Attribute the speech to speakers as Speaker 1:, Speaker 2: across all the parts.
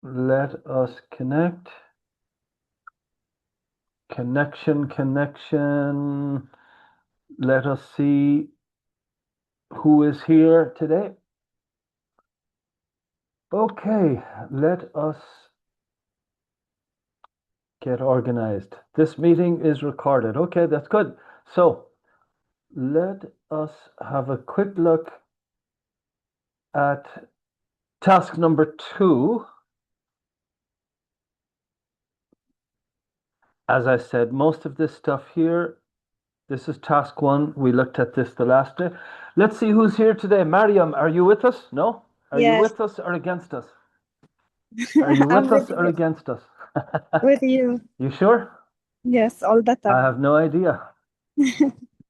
Speaker 1: Let us connect. Connection. Let us see who is here today. Okay, let us get organized. This meeting is recorded. Okay, that's good. So let us have a quick look at task number 2. As I said, most of this stuff here, this is task 1. We looked at this the last day. Let's see who's here today. Mariam, are you with us? No? Are you
Speaker 2: Yes,
Speaker 1: with us or against us? Are you
Speaker 2: I'm
Speaker 1: with
Speaker 2: with
Speaker 1: us or
Speaker 2: you.
Speaker 1: against us?
Speaker 2: With you.
Speaker 1: You sure?
Speaker 2: Yes, all the
Speaker 1: I
Speaker 2: time.
Speaker 1: have no idea.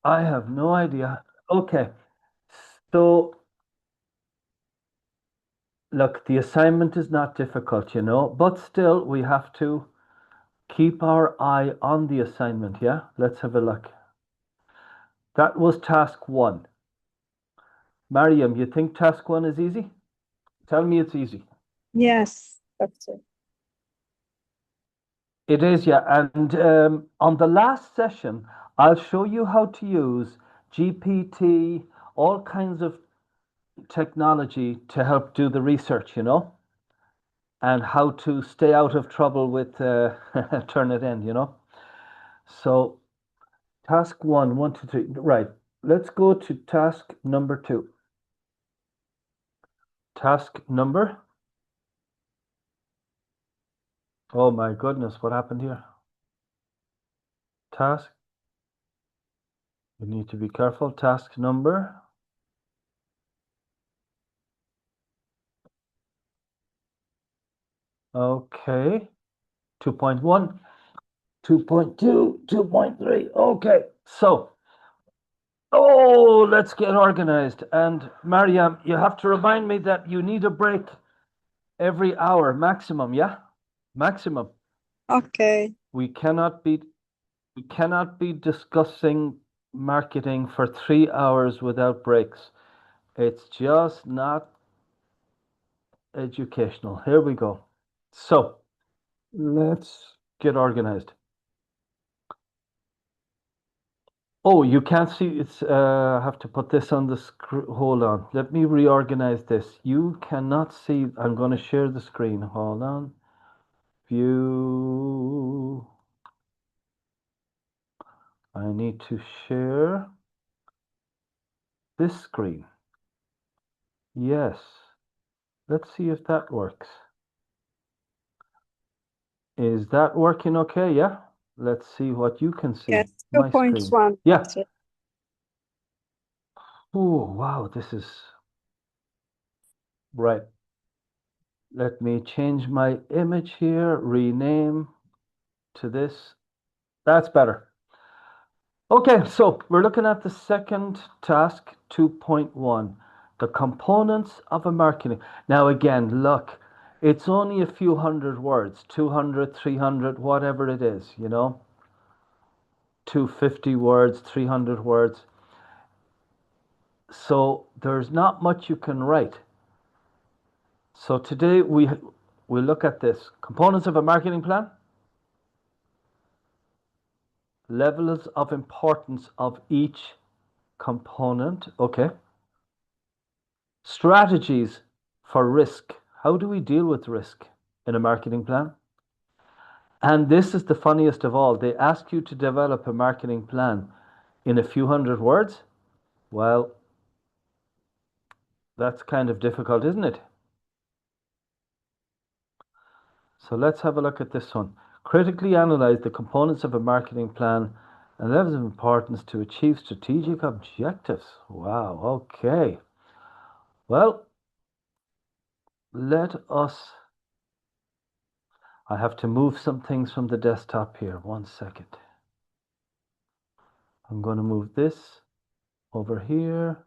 Speaker 1: I have no idea. Okay. So, look, the assignment is not difficult, but still we have to keep our eye on the assignment, yeah? Let's have a look. That was task 1. Mariam, you think task 1 is easy? Tell me it's easy.
Speaker 2: Yes, doctor.
Speaker 1: It is, yeah. And on the last session, I'll show you how to use GPT, all kinds of technology to help do the research, and how to stay out of trouble with Turnitin. So task 1, 1, 2, 3. Right. Let's go to task number 2. Task number. Oh my goodness, what happened here? Task. You need to be careful. Task number. Okay. 2.1. 2.2, 2.3. Okay, so, let's get organized. And Mariam, you have to remind me that you need a break every hour maximum, yeah? Maximum.
Speaker 2: Okay.
Speaker 1: We cannot be discussing marketing for 3 hours without breaks. It's just not educational. Here we go. So, let's get organized. Oh, you can't see it's I have to put this on the screen. Hold on. Let me reorganize this. You cannot see. I'm going to share the screen. Hold on. View. I need to share this screen. Yes. Let's see if that works. Is that working okay? Yeah. Let's see what you can see.
Speaker 2: Yes,
Speaker 1: My screen.
Speaker 2: 2.1,
Speaker 1: Yeah.
Speaker 2: doctor.
Speaker 1: Oh, wow. This is right. Let me change my image here, rename to this. That's better. Okay, so we're looking at the second task, 2.1, the components of a marketing. Now, again, look, it's only a few hundred words, 200, 300, whatever it is, 250 words, 300 words. So there's not much you can write. So today we look at this components of a marketing plan, levels of importance of each component. Okay. Strategies for risk. How do we deal with risk in a marketing plan? And this is the funniest of all. They ask you to develop a marketing plan in a few hundred words. Well, that's kind of difficult, isn't it? So let's have a look at this one. Critically analyze the components of a marketing plan and levels of importance to achieve strategic objectives. Wow, okay. Well, let us. I have to move some things from the desktop here. 1 second. I'm going to move this over here.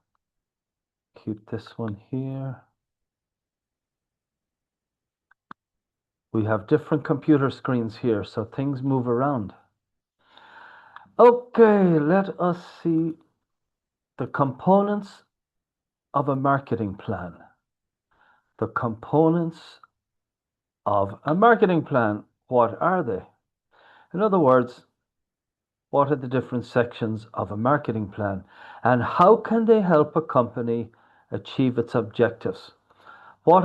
Speaker 1: Keep this one here. We have different computer screens here, so things move around. Okay, let us see the components of a marketing plan. The components of a marketing plan. What are they? In other words, what are the different sections of a marketing plan and how can they help a company achieve its objectives? What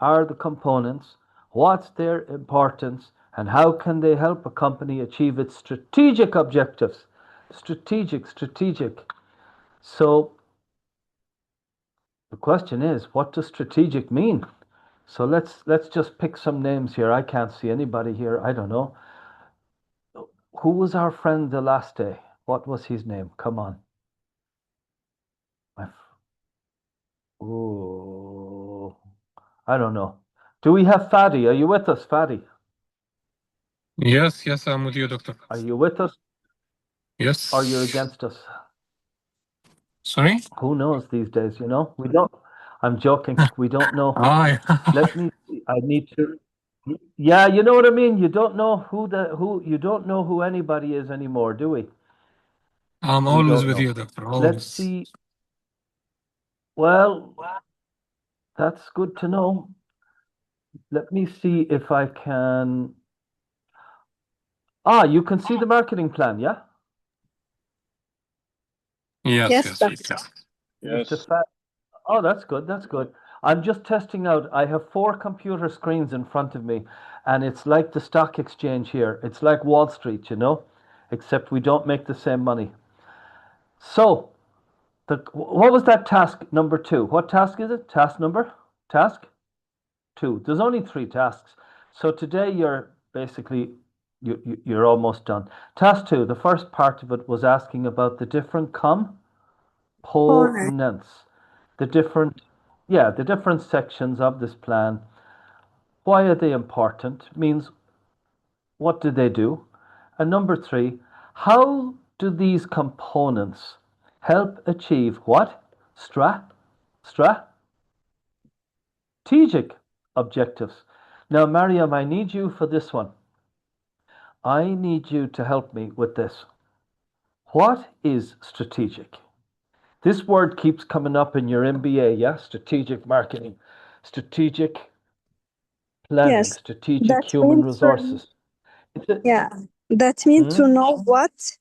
Speaker 1: are the components? What's their importance? And how can they help a company achieve its strategic objectives? Strategic. So the question is, what does strategic mean? So let's just pick some names here. I can't see anybody here. I don't know. Who was our friend the last day? What was his name? Come on. Oh, I don't know. Do we have Fadi? Are you with us, Fadi?
Speaker 3: Yes, I'm with you, Doctor.
Speaker 1: Are you with us
Speaker 3: Yes.
Speaker 1: or you're against us?
Speaker 3: Sorry?
Speaker 1: Who knows these days, you know? We don't. I'm joking. We don't know.
Speaker 3: Yeah.
Speaker 1: Let me see. I need to. Yeah, you know what I mean? You don't know you don't know who anybody is anymore, do we?
Speaker 3: I'm
Speaker 1: We
Speaker 3: always
Speaker 1: don't
Speaker 3: with
Speaker 1: know.
Speaker 3: you, Doctor.
Speaker 1: Let's
Speaker 3: Always.
Speaker 1: see. Well, that's good to know. Let me see if I can. You can see the marketing plan, yeah?
Speaker 2: Yes,
Speaker 3: Yes.
Speaker 2: doctor.
Speaker 1: Mr. Fat. Oh, that's good. That's good. I'm just testing out. I have 4 computer screens in front of me, and it's like the stock exchange here. It's like Wall Street, you know, except we don't make the same money. So, what was that task number 2? What task is it? Task 2. There's only 3 tasks. So today you're basically you're almost done. Task 2, the first part of it was asking about the different components, the different sections of this plan. Why are they important? Means what do they do? And number 3, how do these components help achieve what? Strategic objectives. Now, Mariam, I need you for this one. I need you to help me with this. What is strategic? This word keeps coming up in your MBA, yeah? Strategic marketing, strategic planning,
Speaker 2: Yes,
Speaker 1: strategic
Speaker 2: that
Speaker 1: human
Speaker 2: means
Speaker 1: resources.
Speaker 2: yeah, that means to know what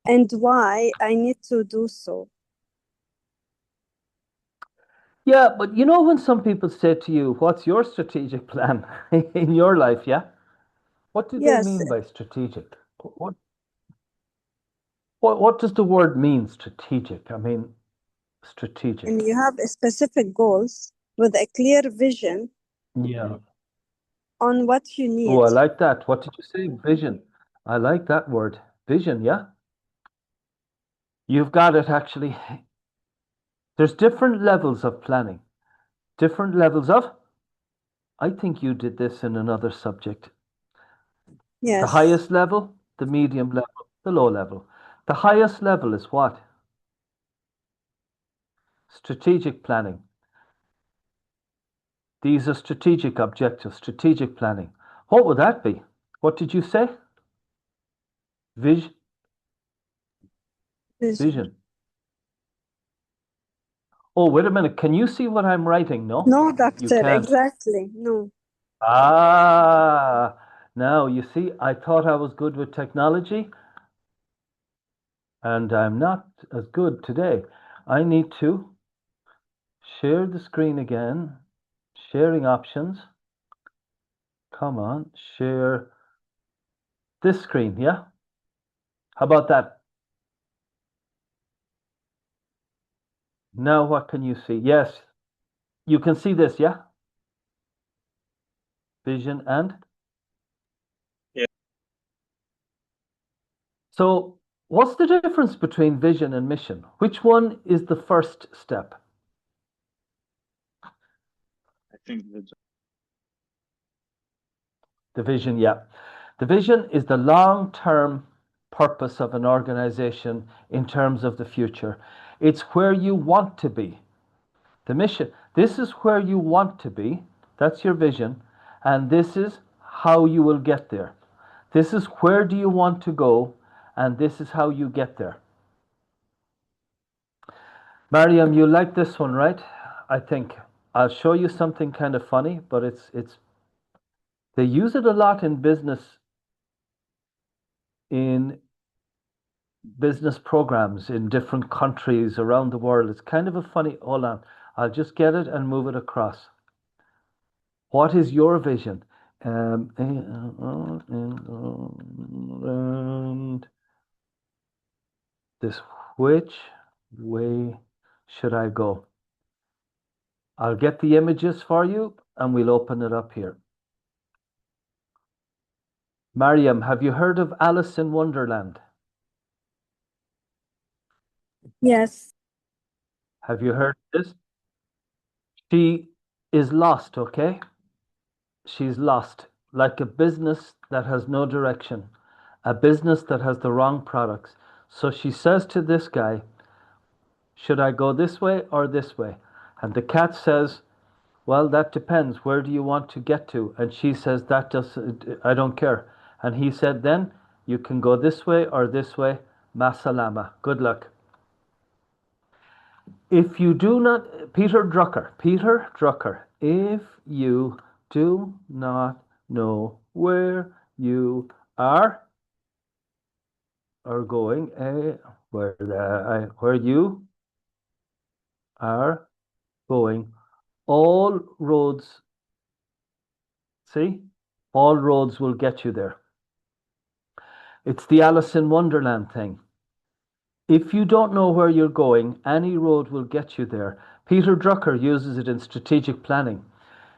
Speaker 2: and why I need to do so.
Speaker 1: Yeah, but you know when some people say to you, what's your strategic plan in your life, yeah? What do they
Speaker 2: Yes,
Speaker 1: mean by strategic? What does the word mean, strategic? I mean, strategic.
Speaker 2: and you have specific goals with a clear vision
Speaker 1: Yeah.
Speaker 2: on what you need.
Speaker 1: Oh, I like that. What did you say? Vision. I like that word. Vision, yeah? You've got it, actually. There's different levels of planning. Different levels of? I think you did this in another subject. The
Speaker 2: Yes,
Speaker 1: highest level, the medium level, the low level. The highest level is what? Strategic planning. These are strategic objectives, strategic planning. What would that be? What did you say?
Speaker 2: vision.
Speaker 1: Vision. Oh, wait a minute. Can you see what I'm writing? No?
Speaker 2: No,
Speaker 1: You
Speaker 2: doctor,
Speaker 1: can't.
Speaker 2: exactly. No.
Speaker 1: Now you see, I thought I was good with technology, and I'm not as good today. I need to share the screen again. Sharing options. Come on, share this screen, yeah? How about that? Now what can you see? Yes, you can see this, yeah? Vision and?
Speaker 4: Yeah.
Speaker 1: So what's the difference between vision and mission? Which one is the first step?
Speaker 4: I think
Speaker 1: The vision, yeah. The vision is the long-term purpose of an organization in terms of the future. It's where you want to be. The mission, this is where you want to be. That's your vision. And this is how you will get there. This is where do you want to go, and this is how you get there. Mariam, you like this one, right? I think. I'll show you something kind of funny, but it's They use it a lot in business programs in different countries around the world. It's kind of a funny, hold on, I'll just get it and move it across. What is your vision? And this, which way should I go? I'll get the images for you and we'll open it up here. Mariam, have you heard of Alice in Wonderland?
Speaker 2: Yes.
Speaker 1: Have you heard this? She is lost, okay? She's lost, like a business that has no direction, a business that has the wrong products. So she says to this guy, should I go this way or this way? And the cat says, well, that depends. Where do you want to get to? And she says, I don't care. And he said, then you can go this way or this way. Masalama. Good luck. If you do not, Peter Drucker, if you do not know where you are going, where you are going, all roads will get you there. It's the Alice in Wonderland thing. If you don't know where you're going, any road will get you there. Peter Drucker uses it in strategic planning.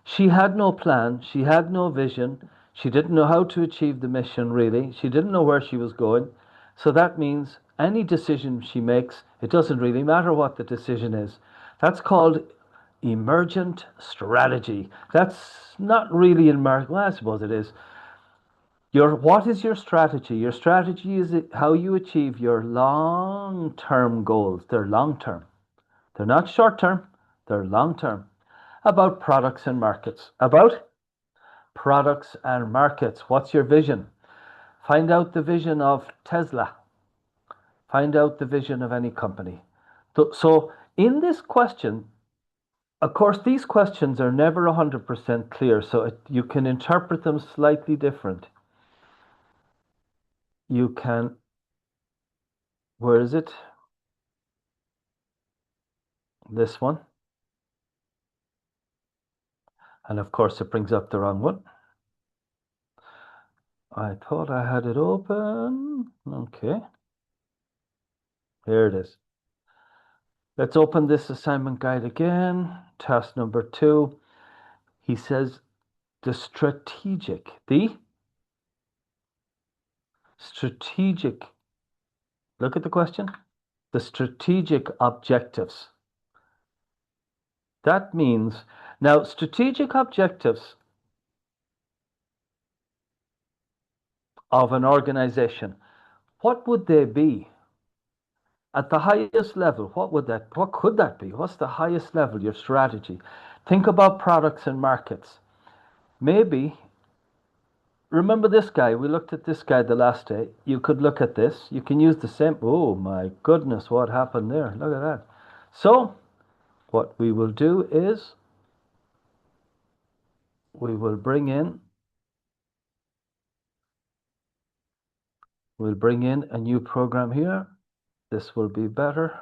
Speaker 1: She had no plan. She had no vision. She didn't know how to achieve the mission, really. She didn't know where she was going. So that means any decision she makes, it doesn't really matter what the decision is. That's called emergent strategy. That's not really emergent. Well, I suppose it is. What is your strategy? Your strategy is how you achieve your long-term goals. They're long-term. They're not short-term. They're long-term. About products and markets. What's your vision? Find out the vision of Tesla. Find out the vision of any company. So in this question, of course, these questions are never 100% clear, so you can interpret them slightly different. You can, where is it? This one. And of course, it brings up the wrong one. I thought I had it open. Okay. Here it is. Let's open this assignment guide again. Task number 2. He says the strategic, look at the question, the strategic objectives. That means, now strategic objectives of an organization, what would they be? At the highest level, what could that be? What's the highest level, your strategy? Think about products and markets. Maybe, remember this guy, we looked at this guy the last day. You could look at this, you can use the same, oh my goodness, what happened there? Look at that. So, what we will do is, we will bring in a new program here. This will be better.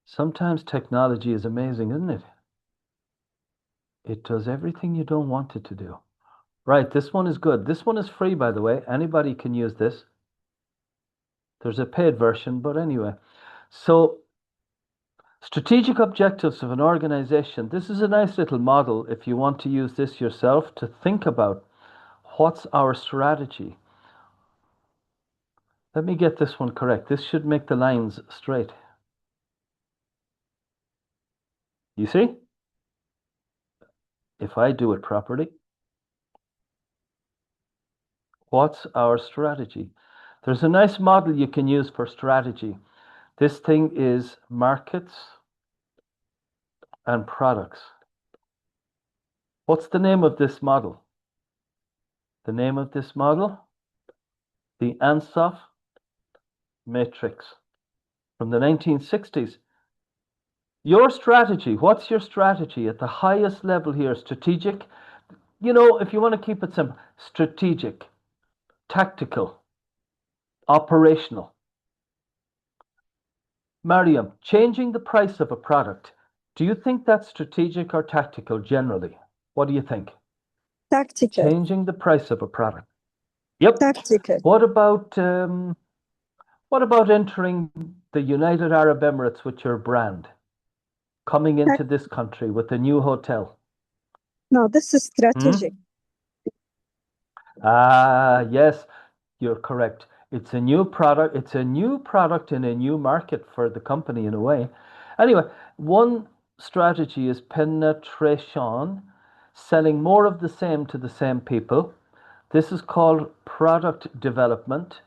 Speaker 1: Sometimes technology is amazing, isn't it? It does everything you don't want it to do. Right, this one is good. This one is free, by the way. Anybody can use this. There's a paid version, but anyway. So, strategic objectives of an organization. This is a nice little model if you want to use this yourself to think about what's our strategy. Let me get this one correct. This should make the lines straight. You see? If I do it properly. What's our strategy? There's a nice model you can use for strategy. This thing is markets and products. What's the name of this model? The name of this model? The Ansoff Matrix from the 1960s. Your strategy, what's your strategy at the highest level here? Strategic you know, if you want to keep it simple, strategic, tactical, operational. Mariam, changing the price of a product, do you think that's strategic or tactical generally? What do you think?
Speaker 2: Tactical.
Speaker 1: Changing the price of a product. Yep.
Speaker 2: Tactical.
Speaker 1: What about entering the United Arab Emirates with your brand? Coming into this country with a new hotel?
Speaker 2: No, this is strategic.
Speaker 1: Yes, you're correct. It's a new product. It's a new product in a new market for the company in a way. Anyway, one strategy is penetration, selling more of the same to the same people. This is called product development,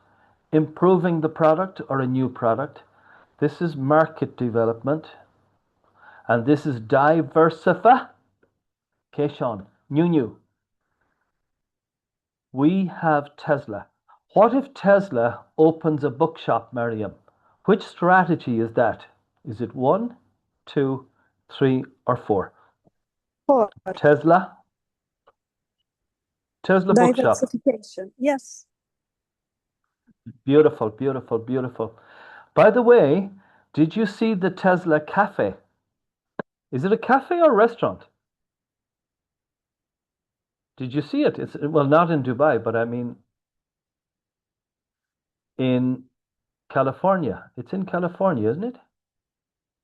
Speaker 1: improving the product or a new product. This is market development. And this is diversification, new. We have Tesla. What if Tesla opens a bookshop, Mariam? Which strategy is that? Is it 1, 2, 3, or 4?
Speaker 2: 4.
Speaker 1: Tesla bookshop.
Speaker 2: Diversification. Yes.
Speaker 1: Beautiful, beautiful, beautiful. By the way, did you see the Tesla cafe? Is it a cafe or restaurant? Did you see it? It's, well, not in Dubai, but I mean in California. It's in California, isn't it?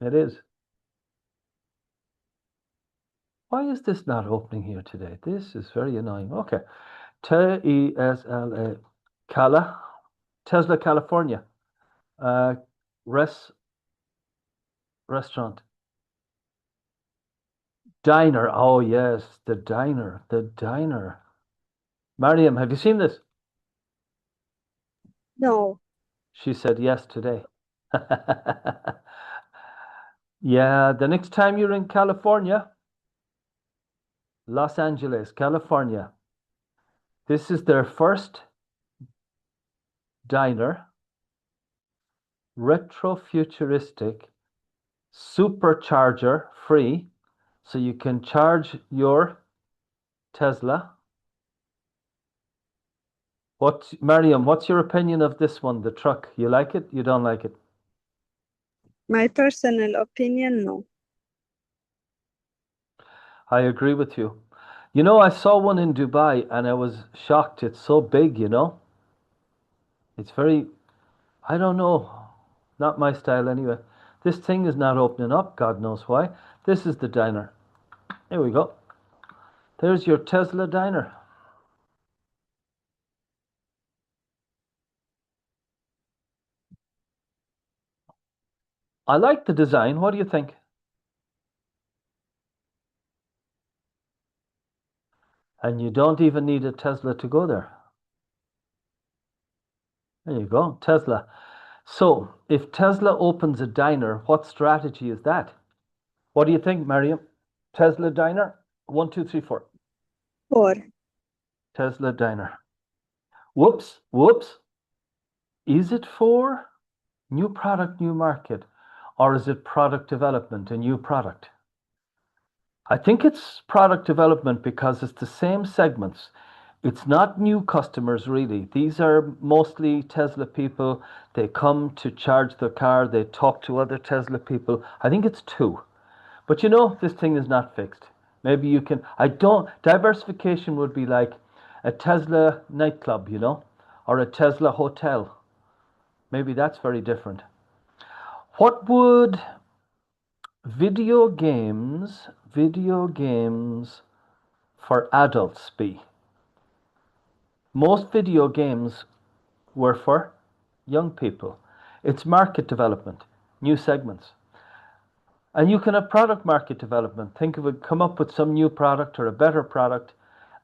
Speaker 1: It is. Why is this not opening here today? This is very annoying. Okay. Tesla, Tesla, California. Restaurant. Diner. Oh, yes, the diner. The diner. Mariam, have you seen this?
Speaker 2: No.
Speaker 1: She said yes today. Yeah, the next time you're in California, Los Angeles, California, this is their first diner, retro-futuristic, supercharger free, so you can charge your Tesla. Mariam, what's your opinion of this one, the truck? You like it? You don't like it?
Speaker 2: My personal opinion, no.
Speaker 1: I agree with you. You know, I saw one in Dubai and I was shocked. It's so big, you know. It's very, I don't know, not my style anyway. This thing is not opening up, God knows why. This is the diner. There we go. There's your Tesla diner. I like the design. What do you think? And you don't even need a Tesla to go there. There you go, Tesla. So, if Tesla opens a diner, what strategy is that? What do you think, Mariam? Tesla diner? 1, 2, 3, 4.
Speaker 2: 4.
Speaker 1: Tesla diner. Whoops. Is it for new product, new market? Or is it product development, a new product? I think it's product development because it's the same segments. It's not new customers, really. These are mostly Tesla people. They come to charge their car. They talk to other Tesla people. I think it's 2. But you know, this thing is not fixed. Maybe you can, diversification would be like a Tesla nightclub, you know, or a Tesla hotel. Maybe that's very different. What would video games for adults be? Most video games were for young people. It's market development, new segments. And you can have product market development. Think of it, come up with some new product or a better product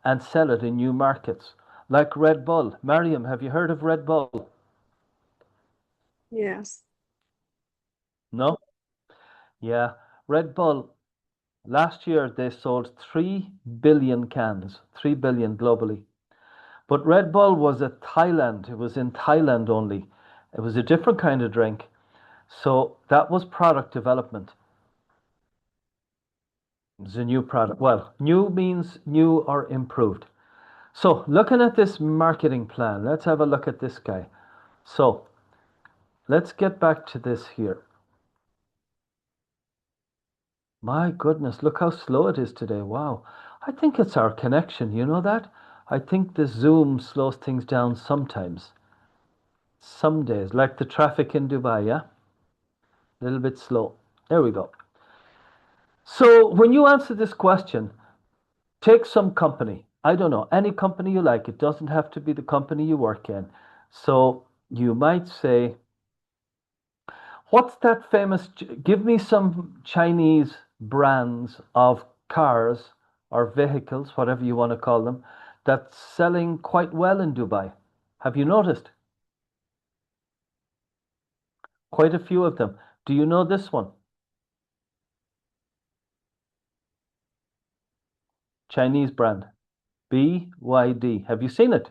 Speaker 1: and sell it in new markets. Like Red Bull. Mariam, have you heard of Red Bull?
Speaker 2: Yes.
Speaker 1: No? Yeah. Red Bull, last year they sold 3 billion cans, 3 billion globally. But Red Bull was at Thailand. It was in Thailand only. It was a different kind of drink. So that was product development. It's a new product. Well, new means new or improved. So, looking at this marketing plan, let's have a look at this guy. So, let's get back to this here. My goodness, look how slow it is today. Wow. I think it's our connection. You know that? I think the Zoom slows things down sometimes. Some days, like the traffic in Dubai, yeah? A little bit slow. There we go. So, when you answer this question, take some company. I don't know, any company you like. It doesn't have to be the company you work in. So, you might say, what's that famous? Give me some Chinese brands of cars or vehicles, whatever you want to call them, that's selling quite well in Dubai. Have you noticed? Quite a few of them. Do you know this one? Chinese brand. BYD. Have you seen it?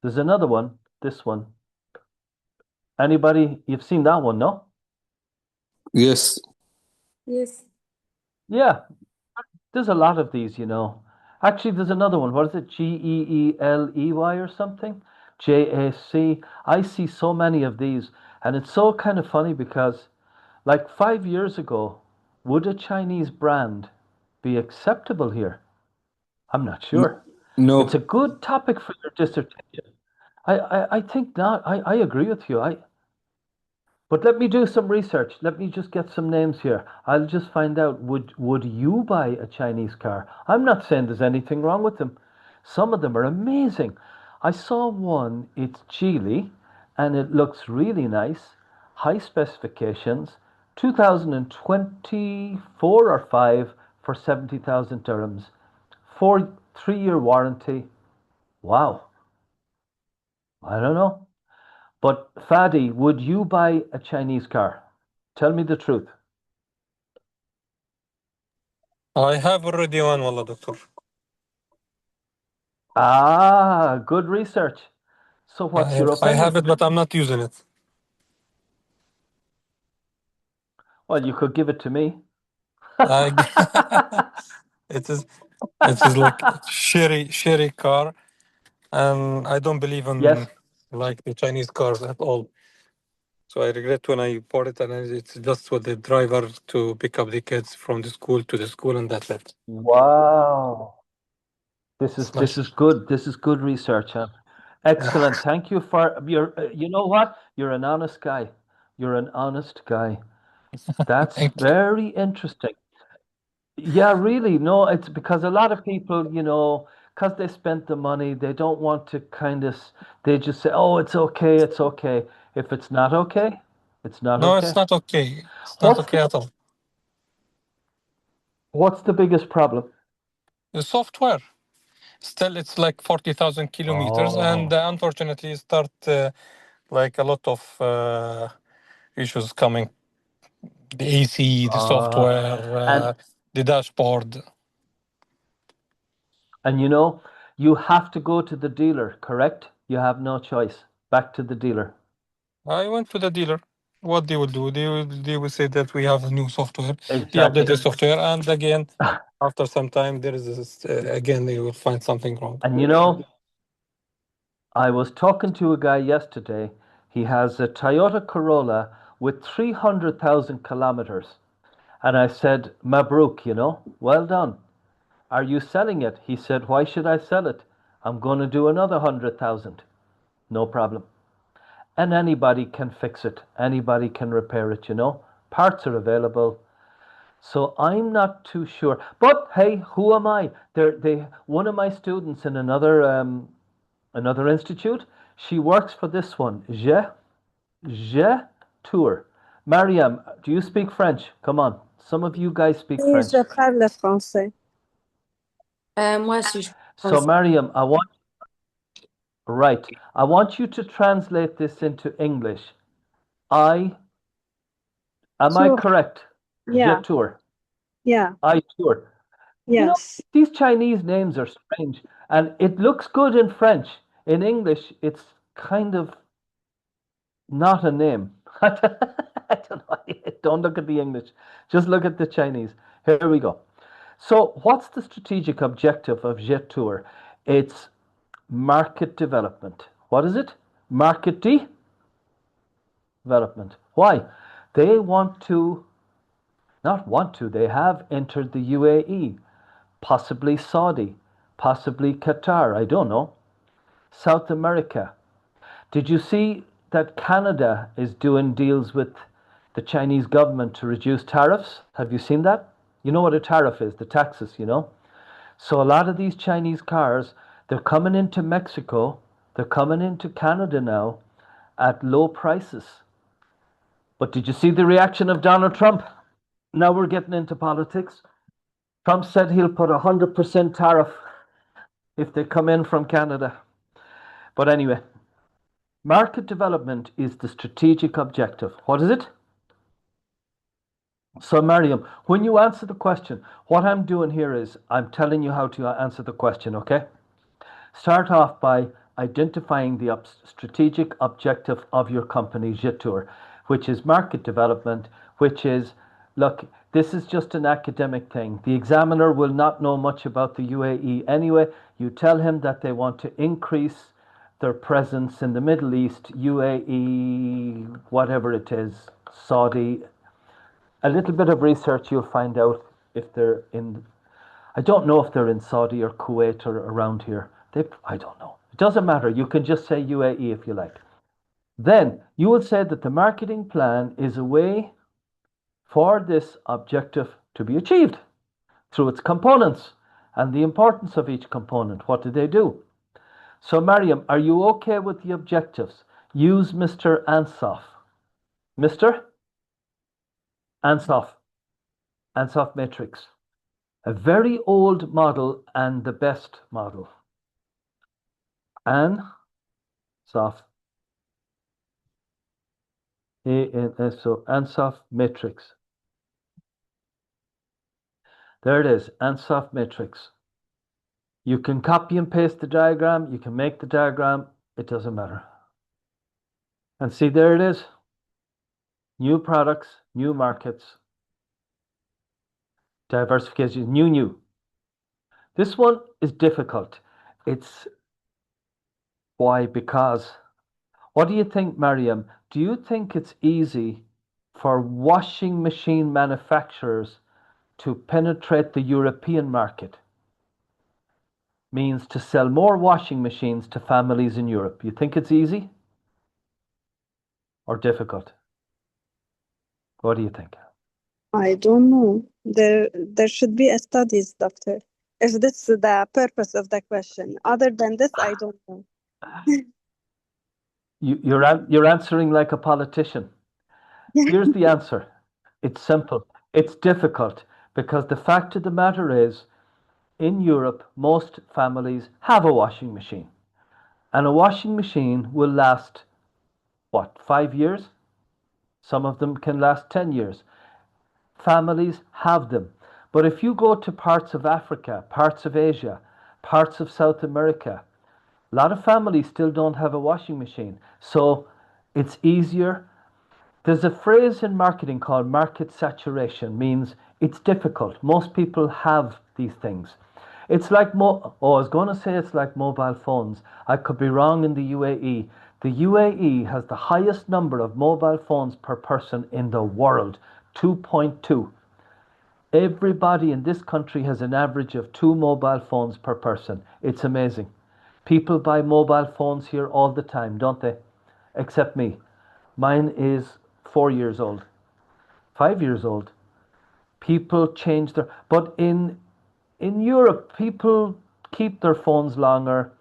Speaker 1: There's another one, this one. Anybody, you've seen that one, no?
Speaker 3: Yes.
Speaker 2: Yes.
Speaker 1: Yeah, there's a lot of these, you know. Actually, there's another one. What is it? Geeley or something? JAC. I see so many of these. And it's so kind of funny because, like 5 years ago, would a Chinese brand be acceptable here? I'm not sure. It's a
Speaker 3: No.
Speaker 1: good topic for your dissertation. I think not. I agree with you. But let me do some research. Let me just get some names here. I'll just find out, would you buy a Chinese car? I'm not saying there's anything wrong with them. Some of them are amazing. I saw one, it's Geely, and it looks really nice. High specifications, 2024 or 5 for 70,000 dirhams. 3-year warranty. Wow. I don't know. But Fadi, would you buy a Chinese car? Tell me the truth.
Speaker 3: I have already one, wallah, doctor.
Speaker 1: Ah, good research. So what's your
Speaker 3: I have
Speaker 1: opinion?
Speaker 3: it, but I'm not using it.
Speaker 1: Well, you could give it to me.
Speaker 3: I, it is like sherry car, and I don't believe in
Speaker 1: Yes.
Speaker 3: like the Chinese cars at all. So I regret when I bought it, and it's just with the driver to pick up the kids from the school to the school, and that's it.
Speaker 1: Wow. This is
Speaker 3: Smash.
Speaker 1: good. This is good research, huh? Excellent. Thank you for your. You know what? You're an honest guy. You're an honest guy. That's
Speaker 3: Thank you.
Speaker 1: very interesting. Yeah, really. No, it's because a lot of people, you know, because they spent the money, they don't want to they just say, oh, it's okay, it's okay. If it's not okay, it's not
Speaker 3: No, it's
Speaker 1: okay.
Speaker 3: not okay. It's not
Speaker 1: What's
Speaker 3: okay at all.
Speaker 1: what's the biggest problem?
Speaker 3: The software. Still, it's like 40,000 kilometers, and
Speaker 1: Oh,
Speaker 3: unfortunately, start like a lot of issues coming. The AC, the
Speaker 1: uh,
Speaker 3: software,
Speaker 1: and
Speaker 3: the dashboard.
Speaker 1: you know, you have to go to the dealer, correct? You have no choice. Back to the dealer.
Speaker 3: I went to the dealer. What they will do, they will say that we have a new software. They update
Speaker 1: Exactly.
Speaker 3: the software, and again, after some time, there is this, again they will find something wrong.
Speaker 1: And you know, I was talking to a guy yesterday. He has a Toyota Corolla with 300,000 kilometers. And I said, Mabruk, you know, well done. Are you selling it? He said, why should I sell it? I'm going to do another 100,000. No problem. And anybody can fix it. Anybody can repair it, you know. Parts are available. So I'm not too sure. But hey, who am I? One of my students in another institute, she works for this one. Je Tour. Mariam, do you speak French? Come on. Some of you guys speak
Speaker 2: Oui,
Speaker 1: French.
Speaker 2: je parle français.
Speaker 5: Moi aussi, je
Speaker 1: So
Speaker 5: pense.
Speaker 1: Mariam, I want you to translate this into English. Am I
Speaker 2: Tour.
Speaker 1: correct?
Speaker 2: Yeah,
Speaker 1: Je Tour.
Speaker 2: yeah,
Speaker 1: I Tour. You know,
Speaker 2: yes.
Speaker 1: these Chinese names are strange, and it looks good in French. In English, it's kind of not a name. I don't know. Don't look at the English. Just look at the Chinese. Here we go. So what's the strategic objective of Jetour? It's market development. What is it? Market development. Why? They want to, not want to, they have entered the UAE, possibly Saudi, possibly Qatar, I don't know. South America. Did you see that Canada is doing deals with the Chinese government to reduce tariffs? Have you seen that? You know what a tariff is, the taxes, you know? So a lot of these Chinese cars, they're coming into Mexico, they're coming into Canada now at low prices. But did you see the reaction of Donald Trump? Now we're getting into politics. Trump said he'll put 100% tariff if they come in from Canada. But anyway, market development is the strategic objective. What is it? So, Mariam, when you answer the question, what I'm doing here is I'm telling you how to answer the question, okay? Start off by identifying the strategic objective of your company, Jetour, which is market development, which is, look, this is just an academic thing. The examiner will not know much about the UAE anyway. You tell him that they want to increase their presence in the Middle East, UAE, whatever it is, Saudi. A little bit of research, you'll find out if they're in, I don't know if they're in Saudi or Kuwait or around here. I don't know. It doesn't matter. You can just say UAE if you like. Then you will say that the marketing plan is a way for this objective to be achieved through its components and the importance of each component. What do they do? So, Mariam, are you okay with the objectives? Use Mr. Ansoff. Mr. Ansoff matrix. A very old model and the best model. Ansoff. So Ansoff matrix. There it is, Ansoff matrix. You can copy and paste the diagram, you can make the diagram, it doesn't matter. And see, there it is. New products, new markets, diversification, new. This one is difficult. It's why? Because, what do you think, Mariam? Do you think it's easy for washing machine manufacturers to penetrate the European market? Means to sell more washing machines to families in Europe. You think it's easy or difficult? What do you think?
Speaker 2: I don't know. There should be a studies, doctor. If this is the purpose of the question. Other than this, I don't know.
Speaker 1: You're answering like a politician. Here's the answer. It's simple. It's difficult because the fact of the matter is, in Europe, most families have a washing machine. And a washing machine will last, what, 5 years? Some of them can last 10 years. Families have them. But if you go to parts of Africa, parts of Asia, parts of South America, a lot of families still don't have a washing machine. So it's easier. There's a phrase in marketing called market saturation, means it's difficult. Most people have these things. It's like, I was going to say it's like mobile phones. I could be wrong in the UAE. The UAE has the highest number of mobile phones per person in the world, 2.2. Everybody in this country has an average of 2 mobile phones per person. It's amazing. People buy mobile phones here all the time, don't they? Except me. Mine is 4 years old, 5 years old. People change their, but in Europe, people keep their phones longer.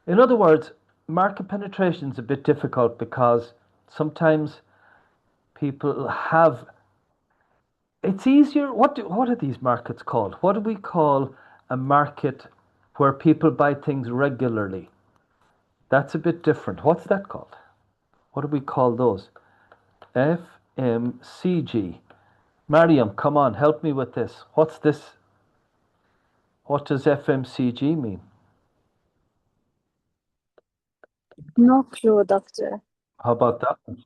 Speaker 1: In other words, market penetration is a bit difficult because sometimes people have, it's easier. What are these markets called? What do we call a market where people buy things regularly? That's a bit different. What's that called? What do we call those? FMCG. Mariam, come on, help me with this. What's this? What does FMCG mean?
Speaker 2: No clue, doctor.
Speaker 1: How about that one?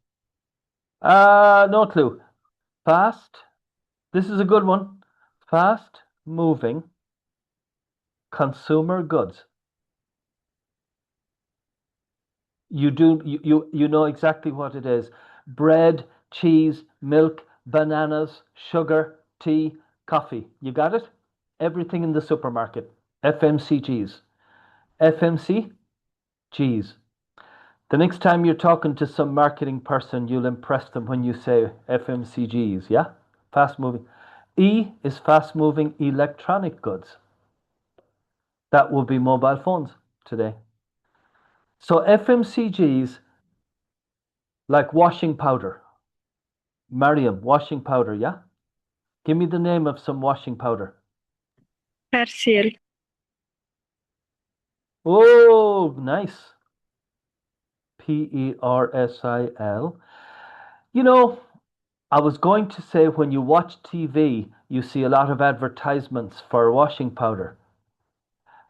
Speaker 1: No clue. Fast. This is a good one. Fast moving consumer goods. You know exactly what it is. Bread, cheese, milk, bananas, sugar, tea, coffee. You got it? Everything in the supermarket. FMCGs. FMCGs. The next time you're talking to some marketing person, you'll impress them when you say FMCGs, yeah? Fast moving. E is fast moving electronic goods. That will be mobile phones today. So FMCGs, like washing powder. Mariam, washing powder, yeah? Give me the name of some washing powder.
Speaker 2: Persil.
Speaker 1: Oh, nice. Persil. You know, I was going to say when you watch TV, you see a lot of advertisements for washing powder.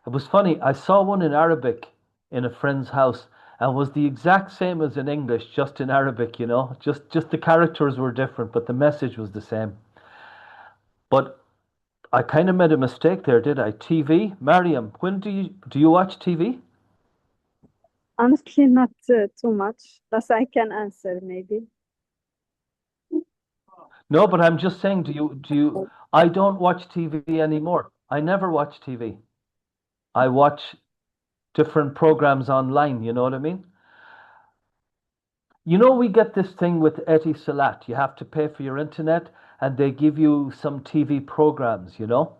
Speaker 1: It was funny, I saw one in Arabic in a friend's house and was the exact same as in English, just in Arabic, you know. Just the characters were different, but the message was the same. But I kind of made a mistake there, did I? TV? Mariam, when do you watch TV?
Speaker 2: Honestly, not too much, but I can answer maybe.
Speaker 1: No, but I'm just saying, I don't watch TV anymore. I never watch TV. I watch different programs online, you know what I mean? You know, we get this thing with Etisalat. You have to pay for your internet and they give you some TV programs, you know?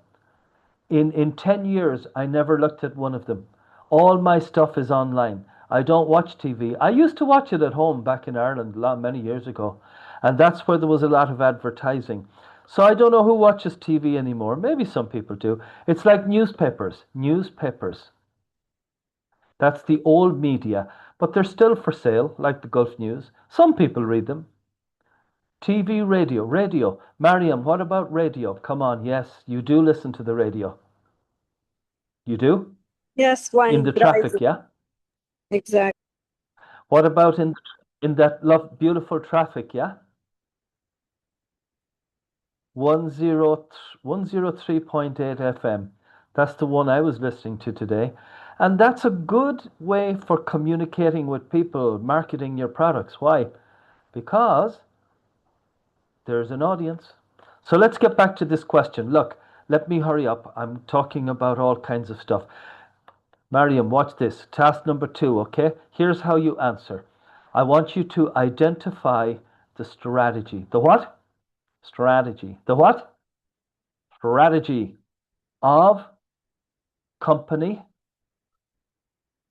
Speaker 1: In 10 years, I never looked at one of them. All my stuff is online. I don't watch TV. I used to watch it at home back in Ireland many years ago, and that's where there was a lot of advertising. So I don't know who watches TV anymore. Maybe some people do. It's like newspapers. Newspapers. That's the old media, but they're still for sale, like the Gulf News. Some people read them. TV, radio. Mariam, what about radio? Come on, yes, you do listen to the radio. You do?
Speaker 2: Yes, when
Speaker 1: In the traffic,
Speaker 2: driving.
Speaker 1: yeah?
Speaker 2: Exactly.
Speaker 1: What about in that beautiful traffic, yeah? 103.8 FM. That's the one I was listening to today. And that's a good way for communicating with people, marketing your products. Why? Because there's an audience. So let's get back to this question. Look, let me hurry up. I'm talking about all kinds of stuff. Mariam, watch this. Task number 2, okay? Here's how you answer. I want you to identify the strategy. The what? Strategy. The what? Strategy of company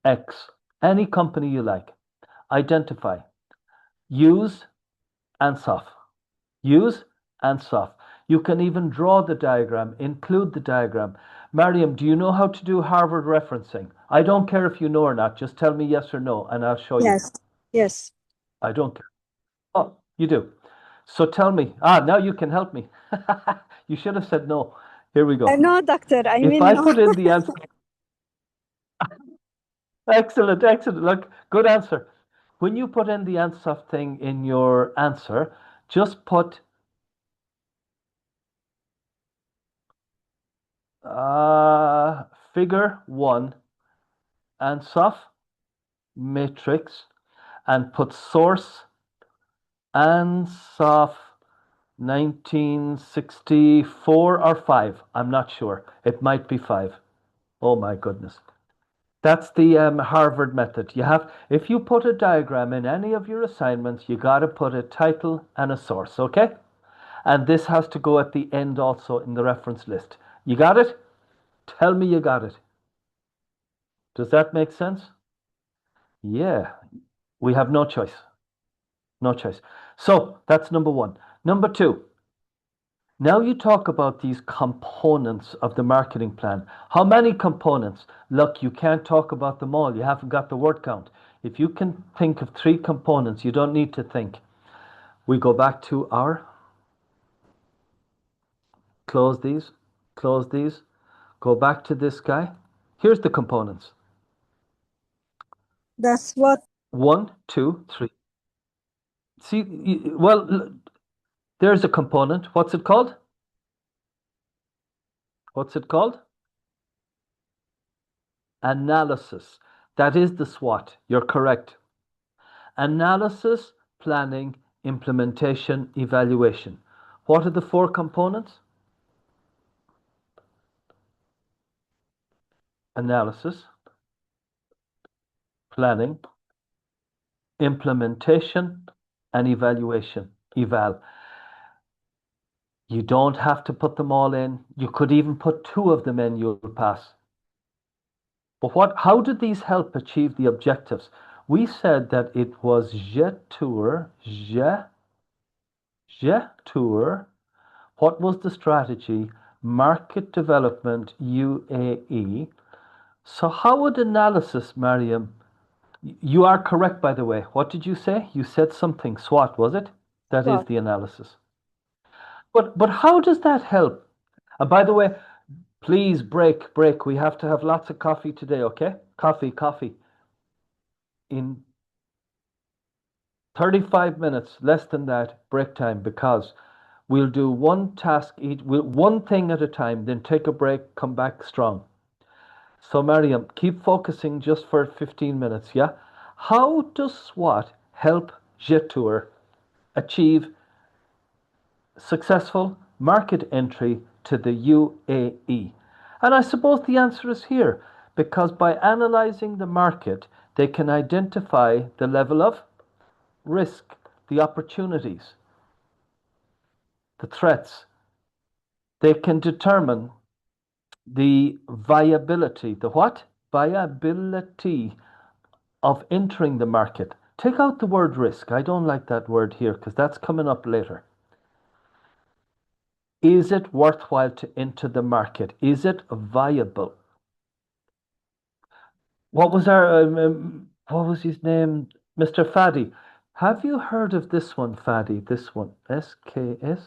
Speaker 1: X. Any company you like. Identify. Use Ansoff. Use Ansoff. You can even draw the diagram, include the diagram. Mariam, do you know how to do Harvard referencing? I don't care if you know or not. Just tell me yes or no, and I'll show you.
Speaker 2: Yes. Yes.
Speaker 1: I don't care. Oh, you do. So tell me. Now you can help me. You should have said no. Here we go.
Speaker 2: No, doctor. I
Speaker 1: If
Speaker 2: mean,
Speaker 1: I
Speaker 2: no.
Speaker 1: put in the answer. Excellent, excellent. Look, good answer. When you put in the answer thing in your answer, just put figure 1 Ansoff matrix and put source Ansoff 1964 or 5. I'm not sure. It might be 5. Oh my goodness. That's the Harvard method. If you put a diagram in any of your assignments, you got to put a title and a source, okay? And this has to go at the end also in the reference list. You got it? Tell me you got it. Does that make sense? Yeah, we have no choice. No choice. So that's number 1. Number 2. Now you talk about these components of the marketing plan. How many components? Look, you can't talk about them all. You haven't got the word count. If you can think of 3 components, you don't need to think. We go back to our, close these, go back to this guy. Here's the components.
Speaker 2: That's what.
Speaker 1: 1, 2, 3. See, well, there's a component. What's it called? What's it called? Analysis. That is the SWOT. You're correct. Analysis, planning, implementation, evaluation. What are the four components? Analysis, planning, implementation, and evaluation. Eval. You don't have to put them all in. You could even put two of them in, you'll pass. But how did these help achieve the objectives? We said that it was Jetour. What was the strategy? Market development, UAE. So how would analysis, Mariam? You are correct, by the way. What did you say? You said something. SWOT, was it? That is
Speaker 2: SWOT.
Speaker 1: the analysis. But how does that help? And by the way, please break. We have to have lots of coffee today, okay? Coffee. In 35 minutes, less than that, break time, because we'll do one task each, one thing at a time, then take a break, come back strong. So, Mariam, keep focusing just for 15 minutes, yeah? How does SWOT help Jetour achieve successful market entry to the UAE? And I suppose the answer is here, because by analyzing the market, they can identify the level of risk, the opportunities, the threats. They can determine the viability, the what? Viability of entering the market. Take out the word risk. I don't like that word here because that's coming up later. Is it worthwhile to enter the market? Is it viable? What was his name? Mr. Fadi. Have you heard of this one, Fadi? This one, SKSKODA.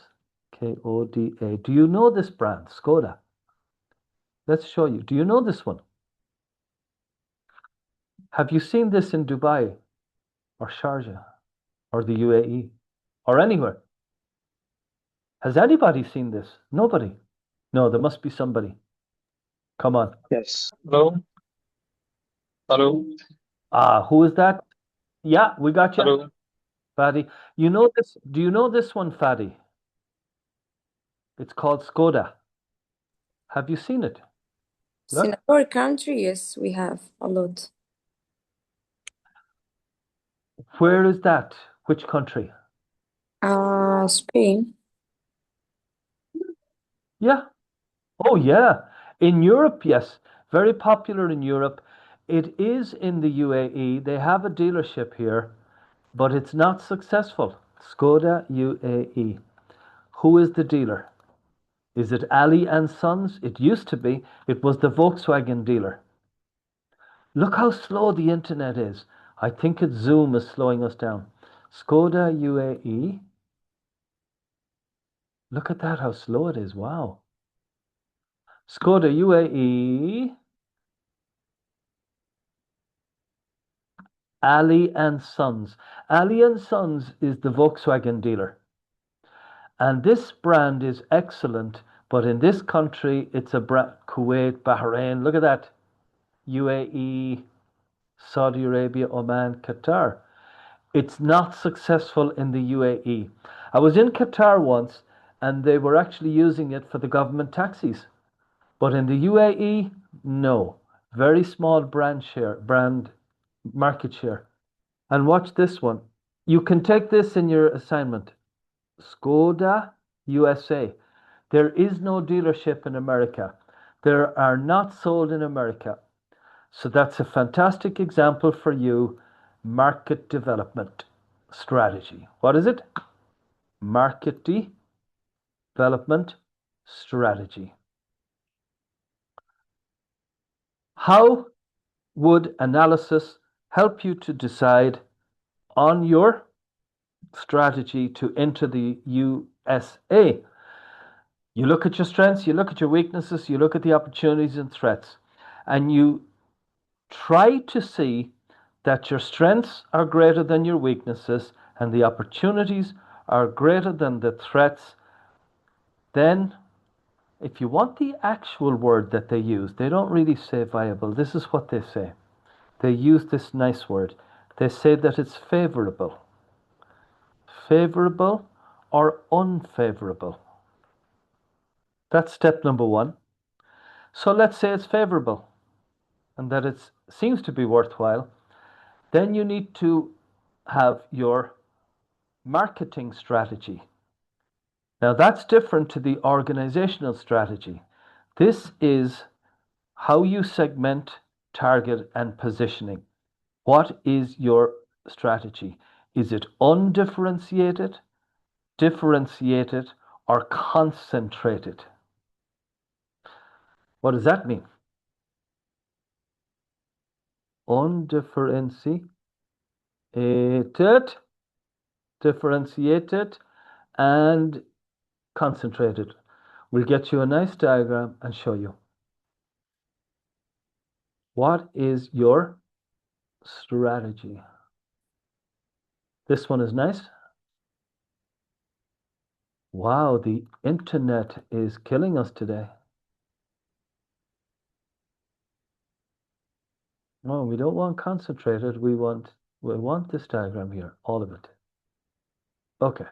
Speaker 1: Do you know this brand, Skoda? Let's show you. Do you know this one? Have you seen this in Dubai or Sharjah or the UAE or anywhere? Has anybody seen this? Nobody. No, there must be somebody. Come on.
Speaker 4: Yes.
Speaker 3: Hello? Hello?
Speaker 1: Who is that? Yeah, we got you.
Speaker 3: Hello?
Speaker 1: Fadi. You know this? Do you know this one, Fadi? It's called Skoda. Have you seen it? Look.
Speaker 5: In our country, yes, we have a lot.
Speaker 1: Where is that? Which country?
Speaker 5: Spain.
Speaker 1: Yeah. Oh, yeah. In Europe, yes. Very popular in Europe. It is in the UAE. They have a dealership here, but it's not successful. Skoda UAE. Who is the dealer? Is it Ali and Sons? It used to be. It was the Volkswagen dealer. Look how slow the internet is. I think it's Zoom is slowing us down. Skoda UAE. Look at that, how slow it is. Wow. Skoda UAE. Ali and Sons. Ali and Sons is the Volkswagen dealer. And this brand is excellent, but in this country, it's a brand, Kuwait, Bahrain, look at that. UAE, Saudi Arabia, Oman, Qatar. It's not successful in the UAE. I was in Qatar once, and they were actually using it for the government taxis. But in the UAE, no. Very small brand market share. And watch this one. You can take this in your assignment. Skoda USA. There is no dealership in America. There are not sold in America. So that's a fantastic example for you. Market development strategy. What is it? Market development strategy. How would analysis help you to decide on your strategy to enter the USA? You look at your strengths, you look at your weaknesses, you look at the opportunities and threats, and you try to see that your strengths are greater than your weaknesses and the opportunities are greater than the threats. Then If you want the actual word that they use, they don't really say viable. This is what they say. They use this nice word. They say that it's favorable. Favorable or unfavorable. That's step number one. So let's say it's favorable and that it seems to be worthwhile. Then you need to have your marketing strategy. Now that's different to the organizational strategy. This is how you segment, target, and positioning. What is your strategy? Is it undifferentiated, differentiated, or concentrated? What does that mean? Undifferentiated, differentiated, and concentrated. We'll get you a nice diagram and show you. What is your strategy? This one is nice. Wow, the internet is killing us today. No, we don't want concentrated. We want this diagram here, all of it. Okay.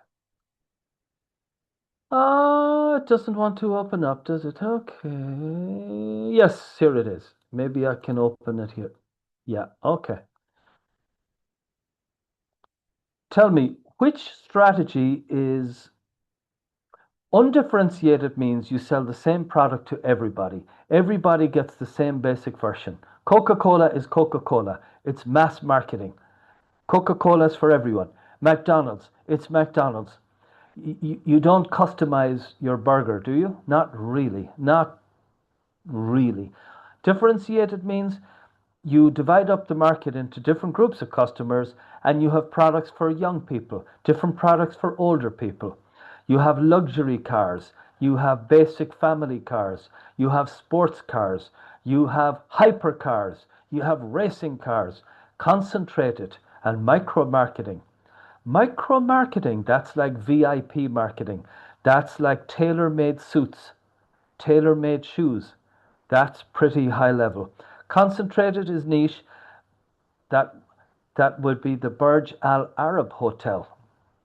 Speaker 1: It doesn't want to open up, does it? Okay. Yes, here it is. Maybe I can open it here. Yeah, okay. Tell me, which strategy is undifferentiated? Means you sell the same product to everybody. Everybody gets the same basic version. Coca-Cola is Coca-Cola. It's mass marketing. Coca-Cola is for everyone. McDonald's, it's McDonald's. You don't customize your burger, do you? Not really. Not really. Differentiated means you divide up the market into different groups of customers and you have products for young people, different products for older people. You have luxury cars, you have basic family cars, you have sports cars, you have hypercars, you have racing cars, concentrated and micro marketing. Micro marketing, that's like VIP marketing. That's like tailor-made suits, tailor-made shoes. That's pretty high level. Concentrated is niche. That would be the Burj Al Arab Hotel.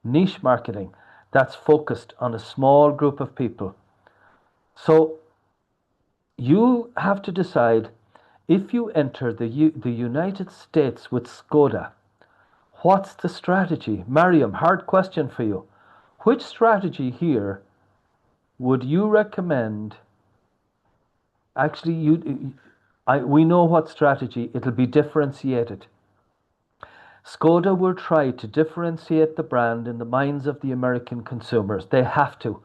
Speaker 1: Niche marketing. That's focused on a small group of people. So you have to decide, if you enter the United States with Skoda, what's the strategy? Mariam, hard question for you. Which strategy here would you recommend? Actually, we know what strategy. It'll be differentiated. Skoda will try to differentiate the brand in the minds of the American consumers. They have to,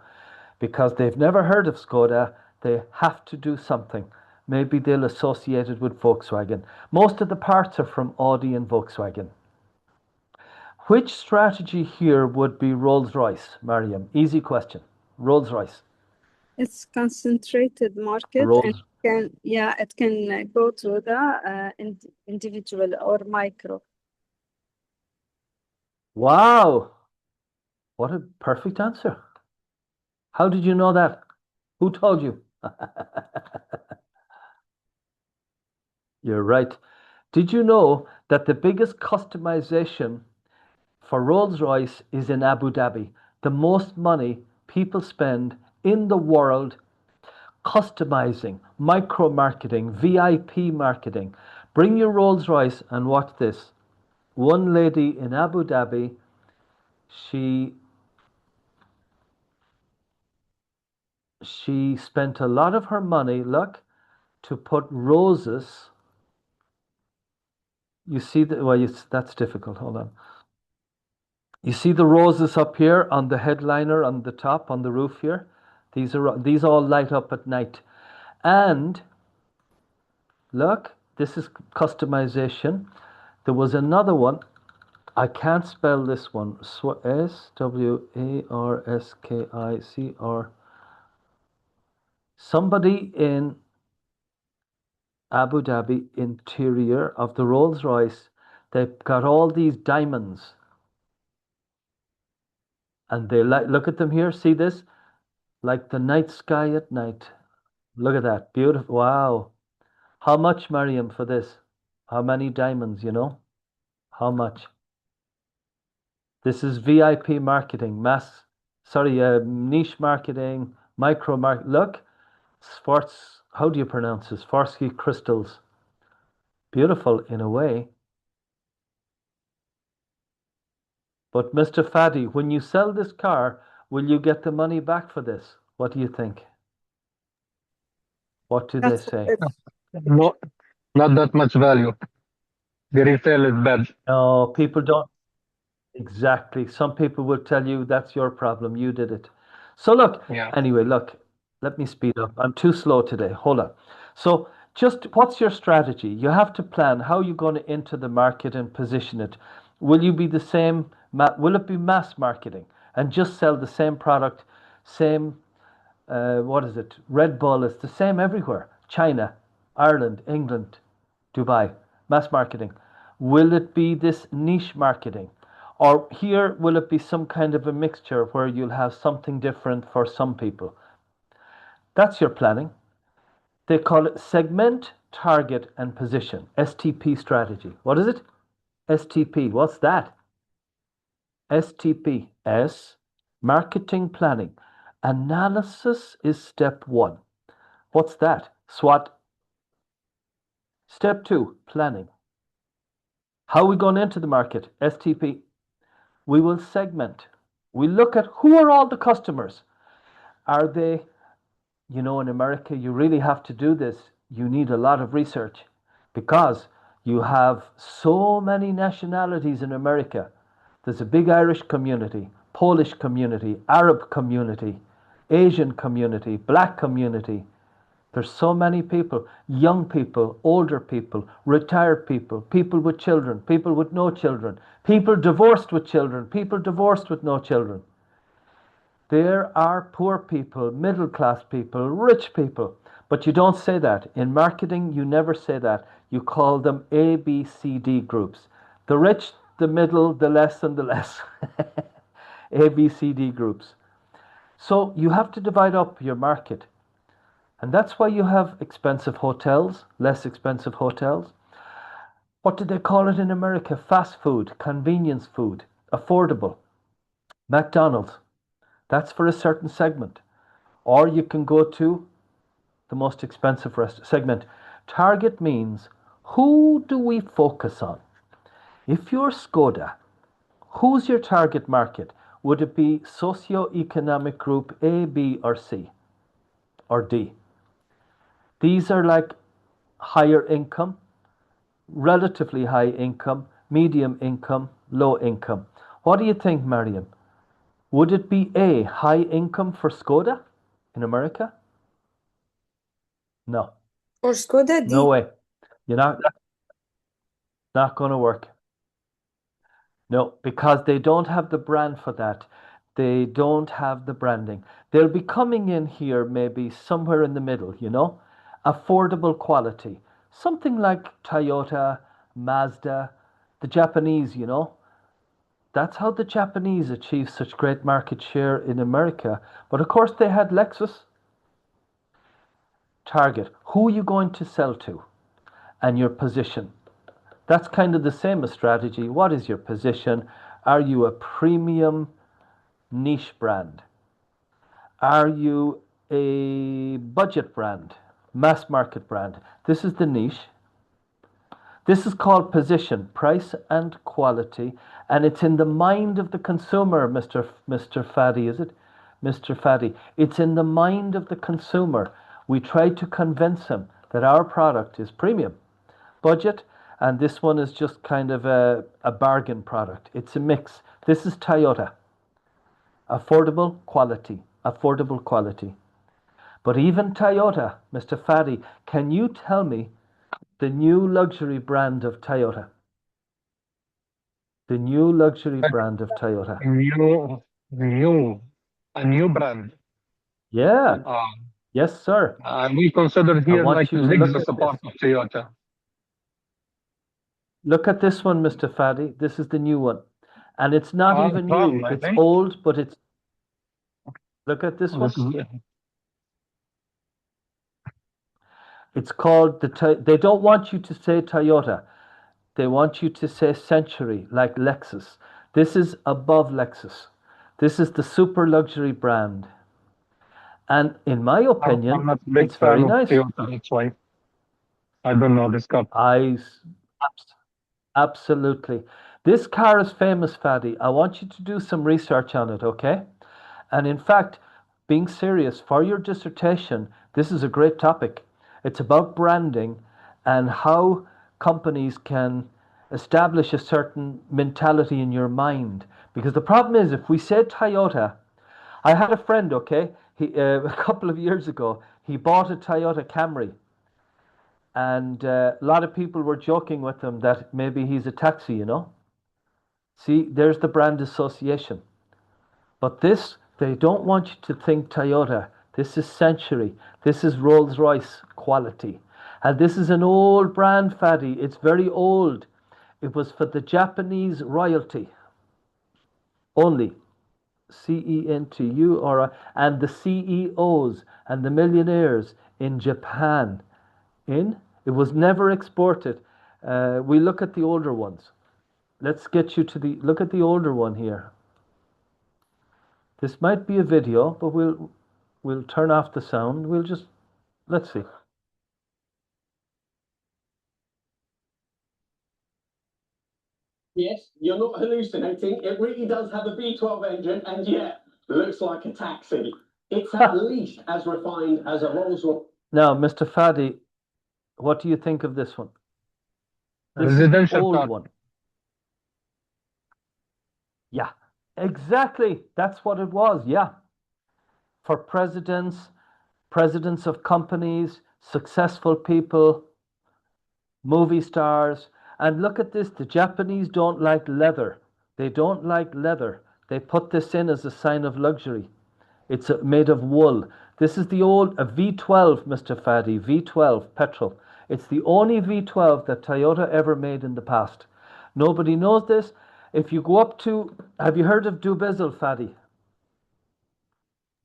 Speaker 1: because they've never heard of Skoda. They have to do something. Maybe they'll associate it with Volkswagen. Most of the parts are from Audi and Volkswagen. Which strategy here would be Rolls-Royce, Mariam? Easy question. Rolls-Royce.
Speaker 2: It's concentrated market and it can go to the individual or micro.
Speaker 1: Wow. What a perfect answer. How did you know that? Who told you? You're right. Did you know that the biggest customization for Rolls-Royce is in Abu Dhabi? The most money people spend in the world customizing, micro marketing, VIP marketing. Bring your Rolls-Royce and watch this. One lady in Abu Dhabi, she spent a lot of her money, look, to put roses. You see that? Well, that's difficult. Hold on. You see the roses up here on the headliner on the top on the roof here? These all light up at night. And look, this is customization. There was another one. I can't spell this one. Swarskicr. Somebody in Abu Dhabi, interior of the Rolls-Royce, they've got all these diamonds. And they look at them here, see this? like the night sky at night. Look at that. Beautiful. Wow. How much, Mariam, for this? How many diamonds, you know? How much? This is VIP marketing, niche marketing, micro market. Look, how do you pronounce this? Swarovski crystals. Beautiful in a way. But Mr. Fadi, when you sell this car, will you get the money back for this? What do you think? What do they
Speaker 2: That's
Speaker 1: say?
Speaker 2: it.
Speaker 3: No, not that much value. The resale is bad.
Speaker 1: No, people don't. Exactly. Some people will tell you that's your problem. You did it. So look,
Speaker 3: Yeah.
Speaker 1: anyway, look, let me speed up. I'm too slow today. Hold on. So just what's your strategy? You have to plan how you're going to enter the market and position it. Will you be the same? Will it be mass marketing and just sell the same product, same, what is it? Red Bull is the same everywhere. China, Ireland, England, Dubai, mass marketing. Will it be this niche marketing? Or here, will it be some kind of a mixture where you'll have something different for some people? That's your planning. They call it segment, target, and position. STP strategy. What is it? STP. What's that? STP. S. Marketing planning. Analysis is step 1. What's that? SWOT. Step 2, planning. How are we going into the market? STP. We will segment. We look at who are all the customers. Are they, in America, you really have to do this. You need a lot of research because you have so many nationalities in America. There's a big Irish community, Polish community, Arab community, Asian community, black community. There's so many people, young people, older people, retired people, people with children, people with no children, people divorced with children, people divorced with no children. There are poor people, middle class people, rich people, but you don't say that. In marketing, you never say that. You call them A, B, C, D groups. The rich, the middle, the less, and the less. A, B, C, D groups. So you have to divide up your market. And that's why you have expensive hotels, less expensive hotels. What do they call it in America? Fast food, convenience food, affordable. McDonald's, that's for a certain segment. Or you can go to the most expensive segment. Target means who do we focus on? If you're Skoda, who's your target market? Would it be socio-economic group A, B, or C, or D? These are like higher income, relatively high income, medium income, low income. What do you think, Mariam? Would it be A, high income for Skoda in America? No,
Speaker 5: For Skoda, D.
Speaker 1: no way. That's not going to work. No, because they don't have the brand for that. They don't have the branding. They'll be coming in here maybe somewhere in the middle, affordable quality. Something like Toyota, Mazda, the Japanese, That's how the Japanese achieved such great market share in America. But of course, they had Lexus. Target. Who are you going to sell to? And your position. That's kind of the same as strategy. What is your position? Are you a premium niche brand? Are you a budget brand? Mass market brand? This is the niche. This is called position, price and quality, and it's in the mind of the consumer, Mr. Fadi, is it? Mr. Fadi. It's in the mind of the consumer. We try to convince him that our product is premium, budget, and this one is just kind of a bargain product. It's a mix. This is Toyota. Affordable quality, affordable quality. But even Toyota, Mr. Fadi, can you tell me the new luxury brand of Toyota? The new luxury brand of Toyota.
Speaker 3: A new brand.
Speaker 1: Yeah. Yes, sir.
Speaker 3: We consider here
Speaker 1: want
Speaker 3: like
Speaker 1: you to look
Speaker 3: Lexus
Speaker 1: at
Speaker 3: a part of Toyota.
Speaker 1: Look at this one, Mr. Fadi. This is the new one. And it's not even
Speaker 3: Tron,
Speaker 1: new.
Speaker 3: I
Speaker 1: It's
Speaker 3: think.
Speaker 1: old, but it's Look at this one.
Speaker 3: This is
Speaker 1: It's called they don't want you to say Toyota. They want you to say Century, like Lexus. This is above Lexus. This is the super luxury brand. And in my
Speaker 3: I'm
Speaker 1: opinion,
Speaker 3: not a big
Speaker 1: it's very
Speaker 3: fan of
Speaker 1: nice.
Speaker 3: Toyota, that's why I don't know this car.
Speaker 1: Absolutely. This car is famous, Fadi. I want you to do some research on it, okay? And in fact, being serious, for your dissertation, this is a great topic. It's about branding and how companies can establish a certain mentality in your mind. Because the problem is, if we say Toyota, I had a friend, okay, a couple of years ago, he bought a Toyota Camry. And a lot of people were joking with him that maybe he's a taxi, you know? See, there's the brand association. But this, they don't want you to think Toyota. This is Century. This is Rolls-Royce quality. And this is an old brand, Fadi. It's very old. It was for the Japanese royalty only. CENTU, and the CEOs and the millionaires in Japan. It was never exported. We look at the older ones. Let's get you to look at the older one here. This might be a video, but we'll turn off the sound. Let's see.
Speaker 6: Yes, you're not hallucinating. It really does have a V12 engine, and yeah, looks like a taxi. It's at least as refined as a Rolls-Royce.
Speaker 1: Now, Mr. Fadi, what do you think of this one? This is the
Speaker 3: Residential
Speaker 1: old
Speaker 3: car.
Speaker 1: one. Yeah, exactly. That's what it was. Yeah. For presidents of companies, successful people, movie stars. And look at this. The Japanese don't like leather. They don't like leather. They put this in as a sign of luxury. It's made of wool. This is the old V12, Mr. Fadi, V12 petrol. It's the only V12 that Toyota ever made in the past. Nobody knows this. If you go up to, have you heard of Dubizzle, Fadi?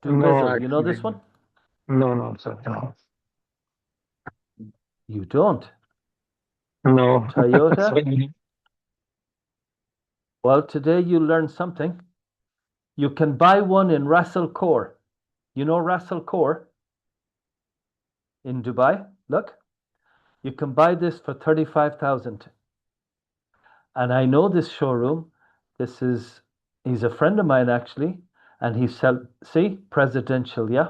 Speaker 1: Dubizzle, you know this one?
Speaker 3: No, sir. No.
Speaker 1: You don't?
Speaker 3: No.
Speaker 1: Toyota?
Speaker 3: Sorry.
Speaker 1: Well, today you learned something. You can buy one in Ras Al Khor. You know Ras Al Khor? In Dubai? Look. You can buy this for 35,000. And I know this showroom. He's a friend of mine actually. And see, presidential, yeah?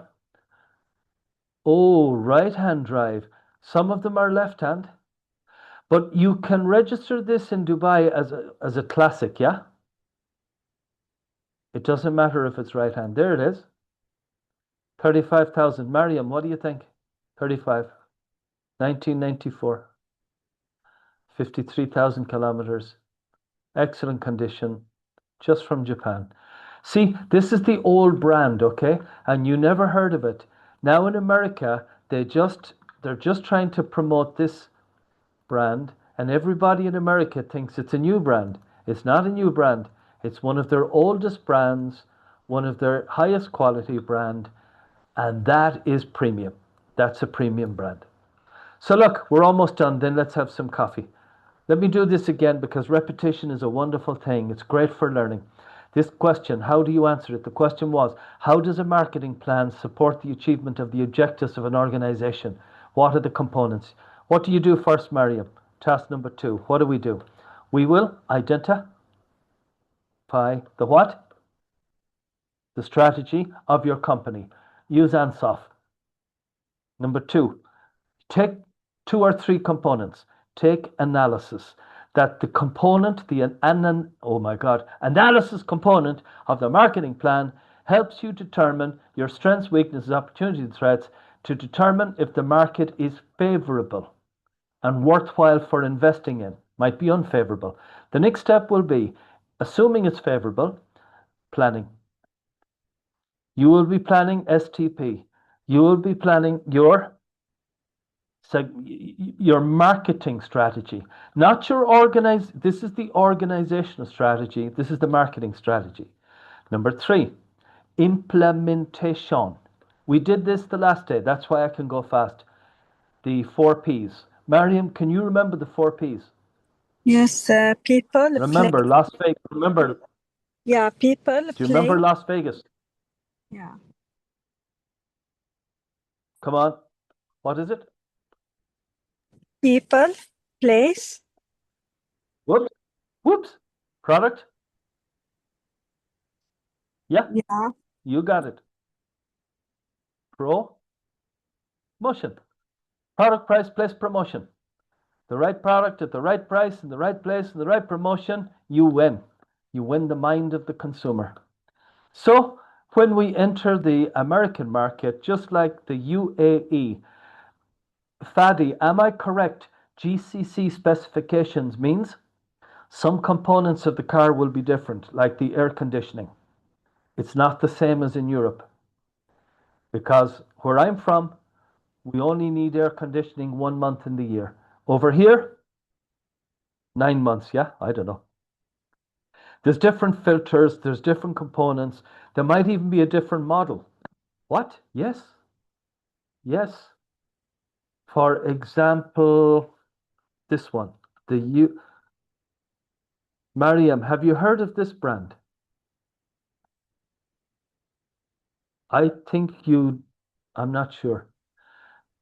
Speaker 1: Oh, right-hand drive. Some of them are left-hand. But you can register this in Dubai as a classic, yeah? It doesn't matter if it's right-hand. There it is. 35,000. Mariam, what do you think? 35. 1994. 53,000 kilometers. Excellent condition. Just from Japan. See, this is the old brand, okay? And you never heard of it. Now in America, they're just trying to promote this brand, and everybody in America thinks it's a new brand. It's not a new brand. It's one of their oldest brands, one of their highest quality brand, and that is premium. That's a premium brand. So look, we're almost done. Then let's have some coffee. Let me do this again because repetition is a wonderful thing. It's great for learning. This question, how do you answer it? The question was, how does a marketing plan support the achievement of the objectives of an organization? What are the components? What do you do first, Mariam? Task number 2. What do? We will identify the what? The strategy of your company. Use ANSOF. Number 2, take 2 or 3 components. Take analysis. That the component, analysis component of the marketing plan helps you determine your strengths, weaknesses, opportunities, and threats to determine if the market is favorable and worthwhile for investing in. Might be unfavorable. The next step will be, assuming it's favorable, planning. You will be planning STP. You will be planning your marketing strategy, not this is the organizational strategy, this is the marketing strategy. Number 3, Implementation. We did this the last day. That's why I can go fast. The 4 Ps. Mariam, can you remember the 4 Ps?
Speaker 2: Yes, people,
Speaker 1: Remember
Speaker 2: place.
Speaker 1: Las Vegas. Remember,
Speaker 2: Yeah, people,
Speaker 1: do you remember
Speaker 2: place.
Speaker 1: Las Vegas?
Speaker 2: Yeah.
Speaker 1: Come on. What is it?
Speaker 2: People, place.
Speaker 1: Whoops. Whoops. Product. Yeah,
Speaker 2: Yeah.
Speaker 1: you got it. Promotion. Product, price, place, promotion. The right product at the right price, in the right place, in the right promotion, you win. You win the mind of the consumer. So when we enter the American market, just like the UAE, Fadi, am I correct? GCC specifications means some components of the car will be different, like the air conditioning. It's not the same as in Europe. Because where I'm from, we only need air conditioning 1 month in the year. Over here, 9 months, yeah? I don't know. There's different filters, there's different components. There might even be a different model. What? Yes. Yes. For example, this one, Mariam, have you heard of this brand? I think I'm not sure.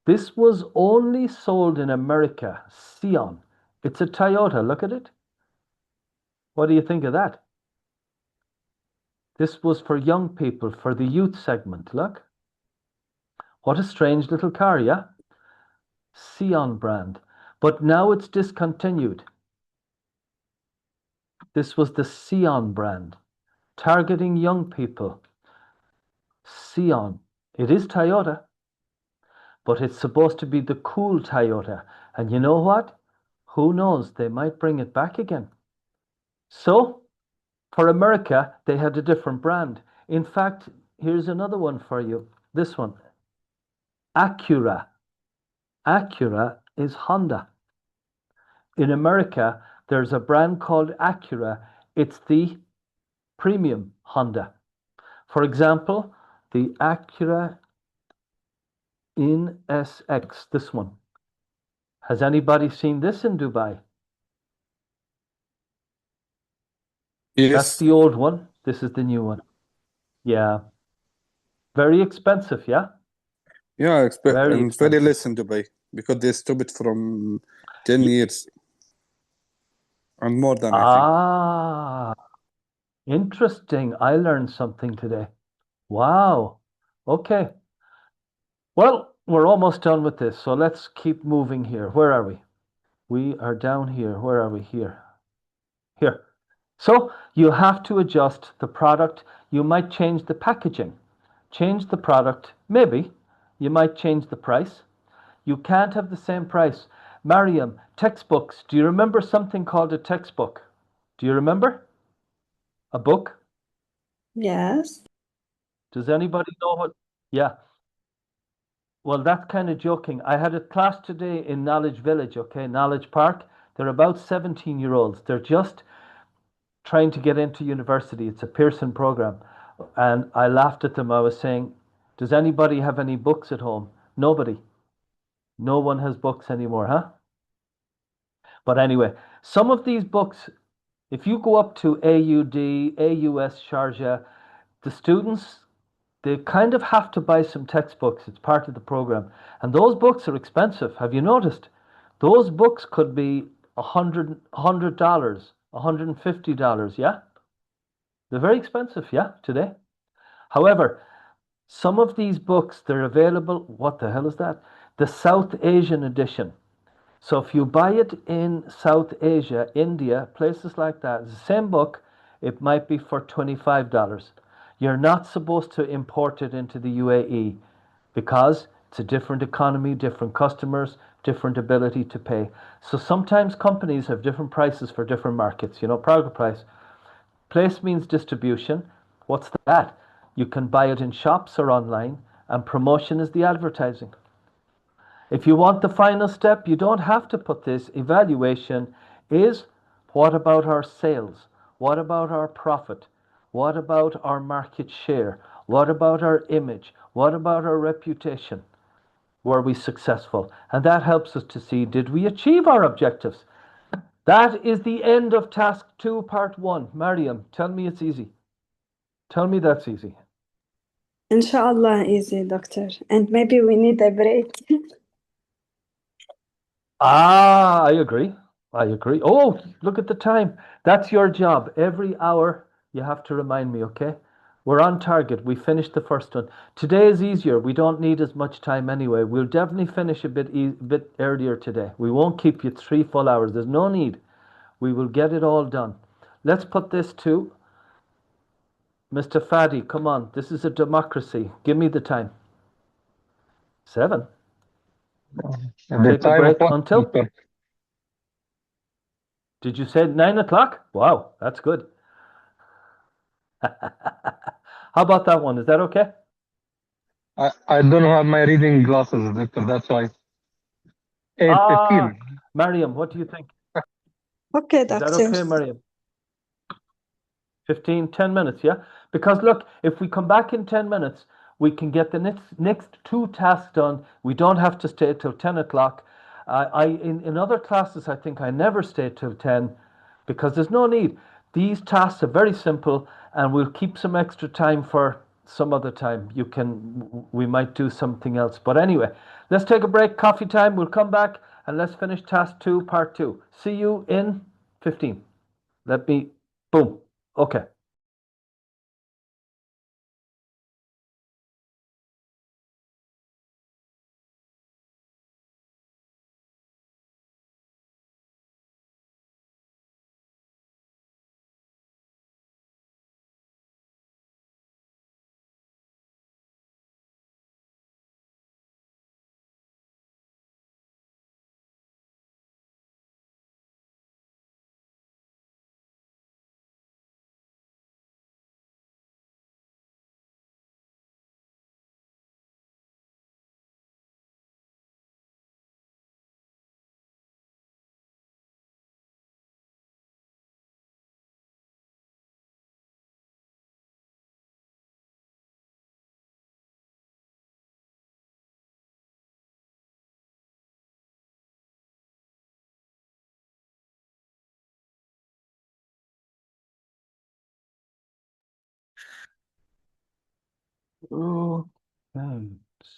Speaker 1: This was only sold in America, Scion. It's a Toyota, look at it. What do you think of that? This was for young people, for the youth segment, look. What a strange little car, yeah? Scion brand. But now it's discontinued. This was the Scion brand, targeting young people. Scion. It is Toyota, but it's supposed to be the cool Toyota. And you know what? Who knows? They might bring it back again. So, for America, they had a different brand. In fact, here's another one for you. This one. Acura. Acura is Honda. In America, there's a brand called Acura. It's the premium Honda. For example, the Acura NSX, this one. Has anybody seen this in Dubai? That's
Speaker 7: Yes.
Speaker 1: the old one. This is the new one. Yeah. Very expensive, yeah?
Speaker 7: Yeah,
Speaker 1: Very
Speaker 7: and very
Speaker 1: expensive.
Speaker 7: less in Dubai because they stopped it from 10 years and more than, I think.
Speaker 1: Ah, interesting. I learned something today. Wow. Okay. Well, we're almost done with this, so let's keep moving here. Where are we? We are down here. Where are we? Here. Here. So you have to adjust the product. You might change the packaging, change the product. Maybe you might change the price. You can't have the same price. Mariam, textbooks. Do you remember something called a textbook? Do you remember? A book?
Speaker 2: Yes.
Speaker 1: Does anybody know what? Yeah. Well, that's kind of joking. I had a class today in Knowledge Village, okay, Knowledge Park. They're about 17-year-olds. They're just trying to get into university. It's a Pearson program. And I laughed at them. I was saying, does anybody have any books at home? Nobody. No one has books anymore, huh? But anyway, some of these books, if you go up to AUD, AUS Sharjah, the students, they kind of have to buy some textbooks. It's part of the program. And those books are expensive. Have you noticed? Those books could be $100, $150, yeah? They're very expensive, yeah, today. However, some of these books, they're available. What the hell is that? The South Asian edition. So if you buy it in South Asia, India, places like that, it's the same book, it might be for $25. You're not supposed to import it into the UAE because it's a different economy, different customers, different ability to pay. So sometimes companies have different prices for different markets. You know, product price. Place means distribution. What's that? You can buy it in shops or online, and promotion is the advertising. If you want the final step, you don't have to put this. Evaluation is, what about our sales? What about our profit? What about our market share? What about our image? What about our reputation? Were we successful? And that helps us to see, did we achieve our objectives? That is the end of task 2, part 1. Mariam, tell me it's easy. Tell me that's easy.
Speaker 2: Inshallah, easy, doctor. And maybe we need a break.
Speaker 1: I agree. I agree. Oh, look at the time. That's your job. Every hour you have to remind me, okay? We're on target. We finished the first one. Today is easier. We don't need as much time anyway. We'll definitely finish a bit earlier today. We won't keep you 3 full hours. There's no need. We will get it all done. Let's put this to Mr. Fadi. Come on. This is a democracy. Give me the time. 7.
Speaker 3: The
Speaker 1: Take a
Speaker 3: time
Speaker 1: break
Speaker 3: of what,
Speaker 1: until.
Speaker 3: doctor?
Speaker 1: Did you say 9 o'clock? Wow, that's good. How about that one? Is that okay?
Speaker 3: I don't have my reading glasses, doctor. That's why. 8:15.
Speaker 1: Mariam, what do you think?
Speaker 2: Okay,
Speaker 1: Is that
Speaker 2: doctor.
Speaker 1: okay, Mariam? 10 minutes, yeah? Because look, if we come back in 10 minutes, we can get the next 2 tasks done. We don't have to stay till 10 o'clock. In other classes, I think I never stay till 10 because there's no need. These tasks are very simple and we'll keep some extra time for some other time. We might do something else. But anyway, let's take a break, coffee time. We'll come back and let's finish task 2, part 2. See you in 15. Boom. Okay. Okay.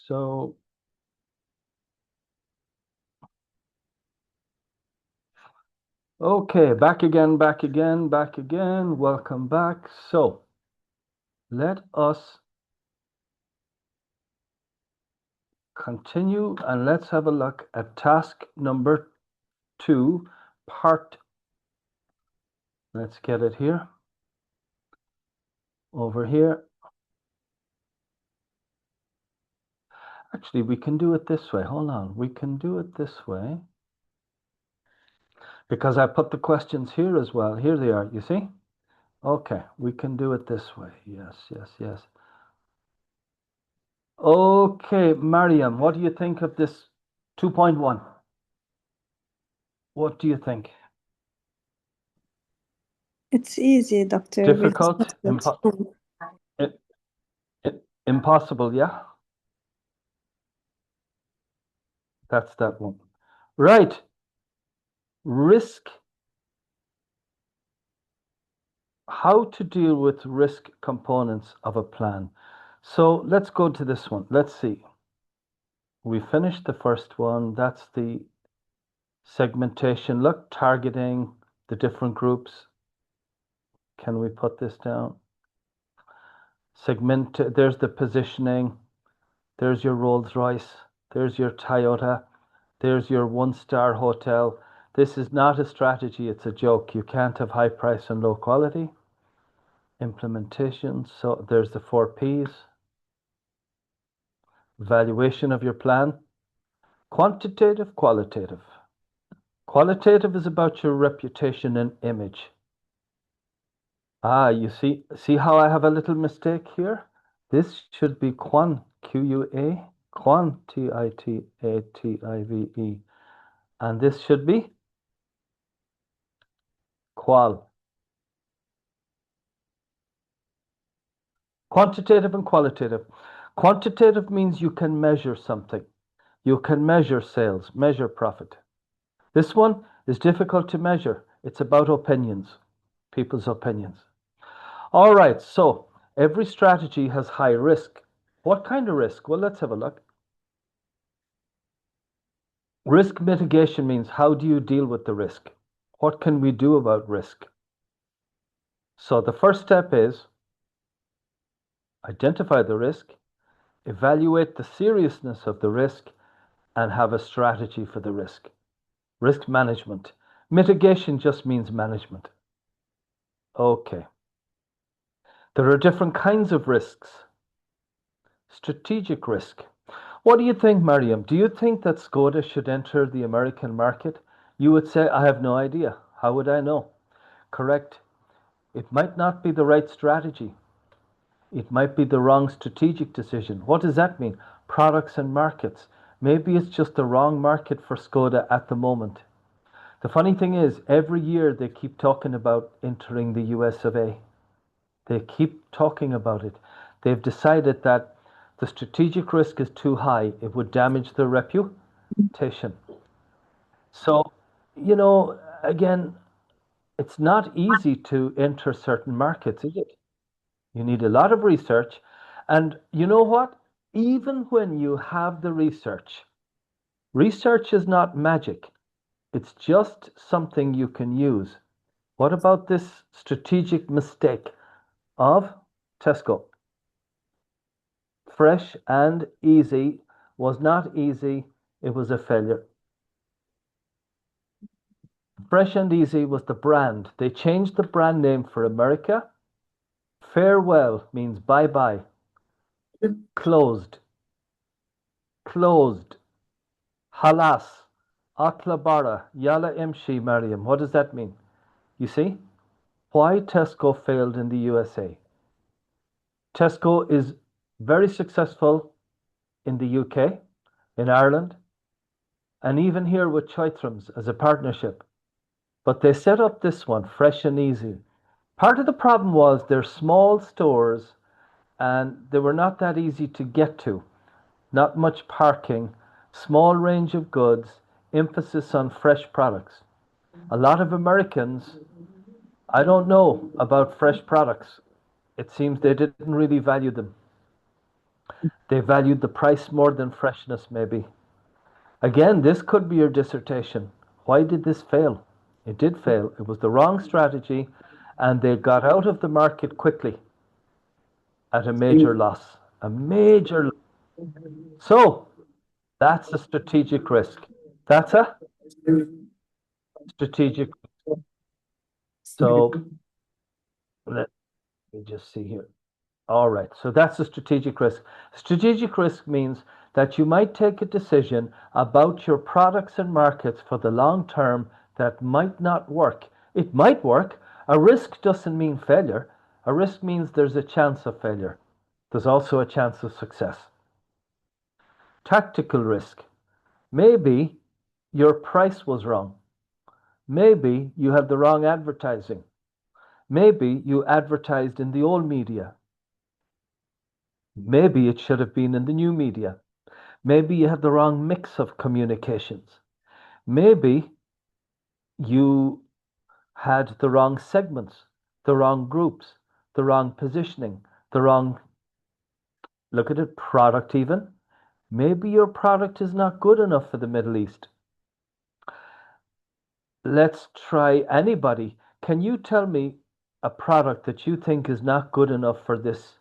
Speaker 1: So okay, back again. Welcome back. So let us continue and let's have a look at task number 2, part. Let's get it here. Over here. Actually, we can do it this way. Hold on. We can do it this way. Because I put the questions here as well. Here they are, you see? Okay, we can do it this way. Yes. Okay, Mariam, what do you think of this 2.1? What do you think?
Speaker 2: It's easy, doctor. We
Speaker 1: Difficult?
Speaker 2: discussed it.
Speaker 1: Impossible, yeah? That's that one. Right. Risk. How to deal with risk components of a plan. So let's go to this one. Let's see. We finished the first one. That's the segmentation. Look, targeting the different groups. Can we put this down? Segment, there's the positioning. There's your Rolls-Royce. There's your Toyota. There's your 1-star hotel. This is not a strategy, it's a joke. You can't have high price and low quality. Implementation, so there's the 4 Ps. Evaluation of your plan. Quantitative, qualitative. Qualitative is about your reputation and image. You see how I have a little mistake here? This should be quan, Q-U-A, quan, T-I-T-A-T-I-V-E. And this should be qual. Quantitative and qualitative. Quantitative means you can measure something. You can measure sales, measure profit. This one is difficult to measure. It's about opinions, people's opinions. All right, so every strategy has high risk. What kind of risk? Well, let's have a look. Risk mitigation means how do you deal with the risk? What can we do about risk? So the first step is identify the risk, evaluate the seriousness of the risk, and have a strategy for the risk. Risk management. Mitigation just means management. Okay. There are different kinds of risks. Strategic risk. What do you think, Mariam? Do you think that Skoda should enter the American market? You would say, I have no idea. How would I know? Correct. It might not be the right strategy. It might be the wrong strategic decision. What does that mean? Products and markets. Maybe it's just the wrong market for Skoda at the moment. The funny thing is, every year they keep talking about entering the US of A. They keep talking about it. They've decided that the strategic risk is too high. It would damage their reputation. So, you know, again, it's not easy to enter certain markets, is it? You need a lot of research. And you know what? Even when you have the research is not magic. It's just something you can use. What about this strategic mistake of Tesco? Fresh and easy was not easy. It was a failure. Fresh and Easy was the brand. They changed the brand name for America. Farewell means bye-bye. Closed. Closed. Halas. Aklabara. Yala Imshi Mariam. What does that mean? You see? Why Tesco failed in the USA. Tesco is very successful in the UK, in Ireland, and even here with Choithrams as a partnership. But they set up this one, Fresh and Easy. Part of the problem was they're small stores and they were not that easy to get to. Not much parking, small range of goods, emphasis on fresh products. A lot of Americans, I don't know about fresh products. It seems they didn't really value them. They valued the price more than freshness, maybe. Again, this could be your dissertation. Why did this fail? It did fail. It was the wrong strategy, and they got out of the market quickly at a major loss. A major loss. So, that's a strategic risk. That's a strategic risk. So, let me just see here. All right, so that's a strategic risk. Strategic risk means that you might take a decision about your products and markets for the long term that might not work. It might work. A risk doesn't mean failure. A risk means there's a chance of failure. There's also a chance of success. Tactical risk. Maybe your price was wrong. Maybe you had the wrong advertising. Maybe you advertised in the old media. Maybe it should have been in the new media. Maybe you had the wrong mix of communications. Maybe you had the wrong segments, the wrong groups, the wrong positioning, the wrong, look at it, product even. Maybe your product is not good enough for the Middle East. Let's try anybody. Can you tell me a product that you think is not good enough for this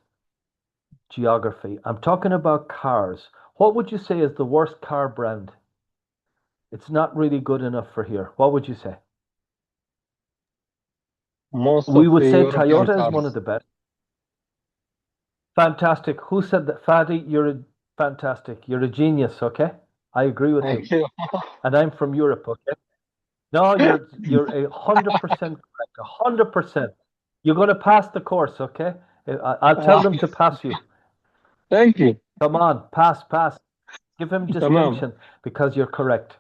Speaker 1: geography? I'm talking about cars. What would you say is the worst car brand? It's not really good enough for here. What would you say? We would say Toyota is one of the best. Fantastic. Who said that? Fadi, you're fantastic. You're a genius, okay? I agree with
Speaker 3: Thank
Speaker 1: you.
Speaker 3: you.
Speaker 1: And I'm from Europe, okay? No, you're 100% correct. 100%. You're going to pass the course, okay? I'll tell them to pass you.
Speaker 3: Thank you.
Speaker 1: Come on, pass. Give him distinction because you're correct.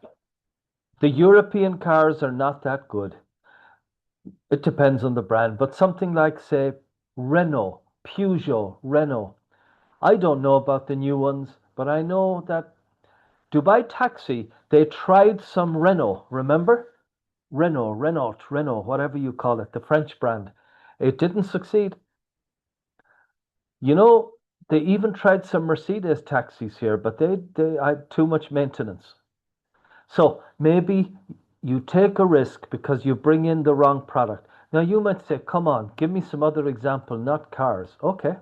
Speaker 1: The European cars are not that good. It depends on the brand, but something like, say, Renault, Peugeot, Renault. I don't know about the new ones, but I know that Dubai Taxi, they tried some Renault, remember? Renault, whatever you call it, the French brand. It didn't succeed. You know, they even tried some Mercedes taxis here, but they had too much maintenance. So maybe you take a risk because you bring in the wrong product. Now you might say, come on, give me some other example, not cars. Okay.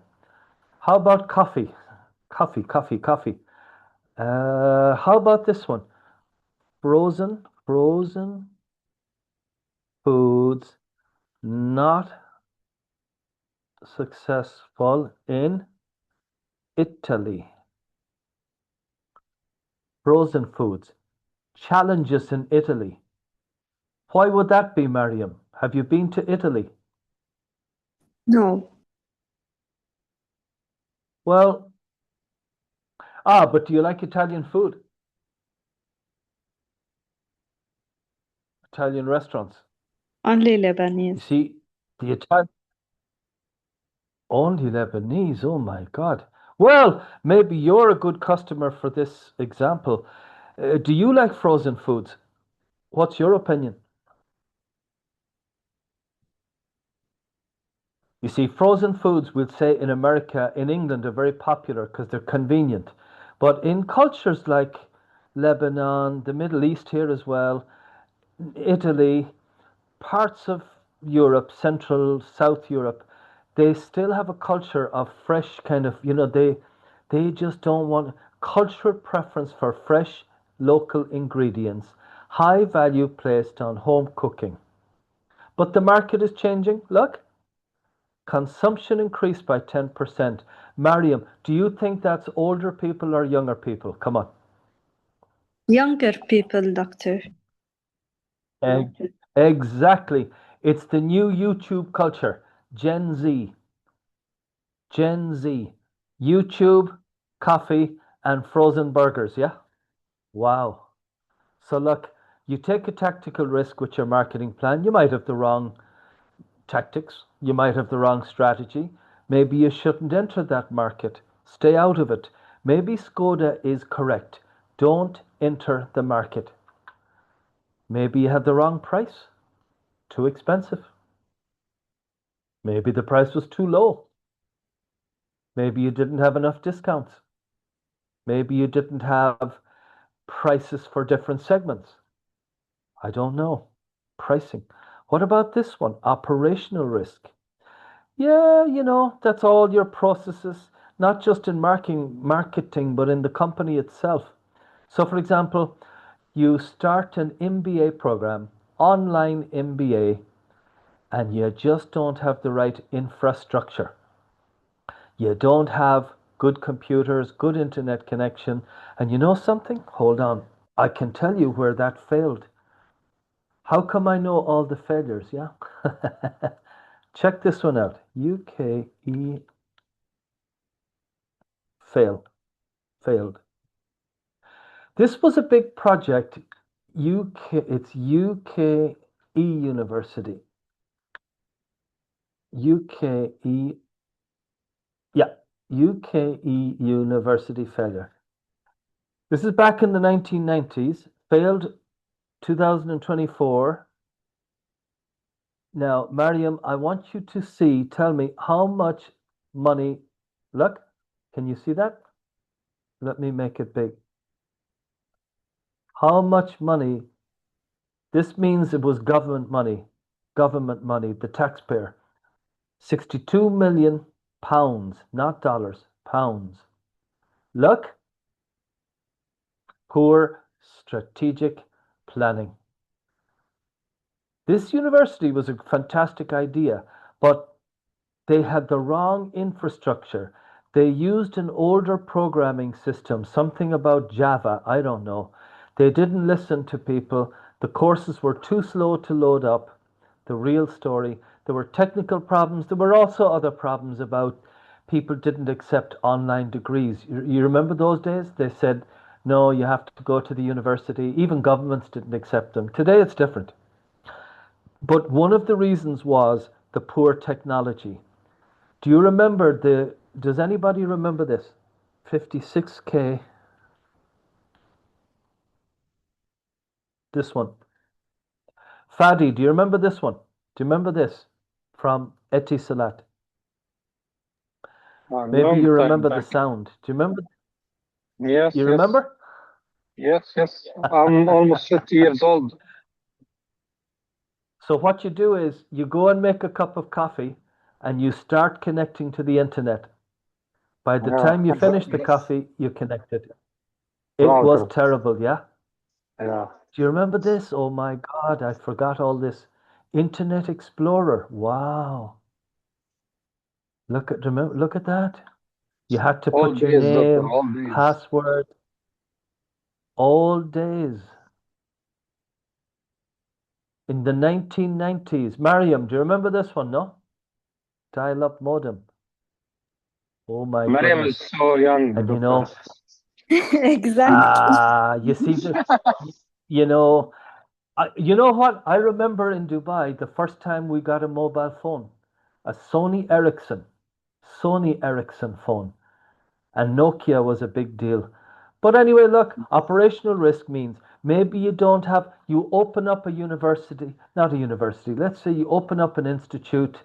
Speaker 1: How about coffee? Coffee. How about this one? Frozen foods not successful in Italy. Frozen foods. Challenges in Italy. Why would that be, Mariam? Have you been to Italy?
Speaker 2: No.
Speaker 1: Well, but do you like Italian food? Italian restaurants?
Speaker 2: Only
Speaker 1: You
Speaker 2: Lebanese.
Speaker 1: see, the Italian only Lebanese. Oh my God. Well, maybe you're a good customer for this example. Do you like frozen foods? What's your opinion? You see, frozen foods, we'll say in America, in England, are very popular because they're convenient. But in cultures like Lebanon, the Middle East here as well, Italy, parts of Europe, Central, South Europe, they still have a culture of fresh kind of, they just don't want cultural preference for fresh local ingredients, high value placed on home cooking. But the market is changing. Look, consumption increased by 10%. Mariam, do you think that's older people or younger people? Come on.
Speaker 2: Younger people, doctor.
Speaker 1: Exactly. It's the new YouTube culture. Gen Z. YouTube, coffee, and frozen burgers. Yeah? Wow. So look, you take a tactical risk with your marketing plan. You might have the wrong tactics. You might have the wrong strategy. Maybe you shouldn't enter that market. Stay out of it. Maybe Skoda is correct. Don't enter the market. Maybe you had the wrong price. Too expensive. Maybe the price was too low. Maybe you didn't have enough discounts. Maybe you didn't have prices for different segments. I don't know. Pricing. What about this one? Operational risk. Yeah, that's all your processes, not just in marketing, but in the company itself. So, for example, you start an MBA program, online MBA, and you just don't have the right infrastructure. You don't have good computers, good internet connection. And you know something? Hold on. I can tell you where that failed. How come I know all the failures? Yeah. Check this one out. UKE failed. This was a big project. It's UKE University. UKE, yeah, UKE University failure. This is back in the 1990s, failed 2024. Now, Mariam, I want you to tell me how much money, look, can you see that? Let me make it big. How much money, this means it was government money, the taxpayer. 62 million pounds, not dollars, pounds. Look, poor strategic planning. This university was a fantastic idea, but they had the wrong infrastructure. They used an older programming system, something about Java, I don't know. They didn't listen to people. The courses were too slow to load up. The real story. There were technical problems. There were also other problems about people didn't accept online degrees. You remember those days? They said, no, you have to go to the university. Even governments didn't accept them. Today it's different. But one of the reasons was the poor technology. Do you remember does anybody remember this? 56K. This one. Fadi, do you remember this one? Do you remember this from Etisalat? Maybe
Speaker 3: Long
Speaker 1: you
Speaker 3: time
Speaker 1: remember the
Speaker 3: back.
Speaker 1: sound. Do you remember?
Speaker 3: Yes,
Speaker 1: You
Speaker 3: yes.
Speaker 1: remember?
Speaker 3: Yes, yes. I'm almost 50 years old.
Speaker 1: So what you do is you go and make a cup of coffee and you start connecting to the internet. By the time you finish the coffee, you connected. It was
Speaker 3: Browser.
Speaker 1: terrible, yeah?
Speaker 3: Yeah.
Speaker 1: Do you remember this? Oh my God, I forgot all this. Internet Explorer. Wow. Look at that. You had to
Speaker 3: All
Speaker 1: put your
Speaker 3: days, doctor,
Speaker 1: name,
Speaker 3: all days.
Speaker 1: password, all days. In the 1990s. Mariam, do you remember this one, no? Dial-up modem. Oh my
Speaker 3: Mariam
Speaker 1: goodness.
Speaker 3: is so young,
Speaker 1: And you
Speaker 3: doctor.
Speaker 1: know,
Speaker 2: Exactly.
Speaker 1: you see you know, you know what? I remember in Dubai the first time we got a mobile phone, a Sony Ericsson phone, and Nokia was a big deal. But anyway, look, operational risk means maybe you open up a university, not a university, let's say you open up an institute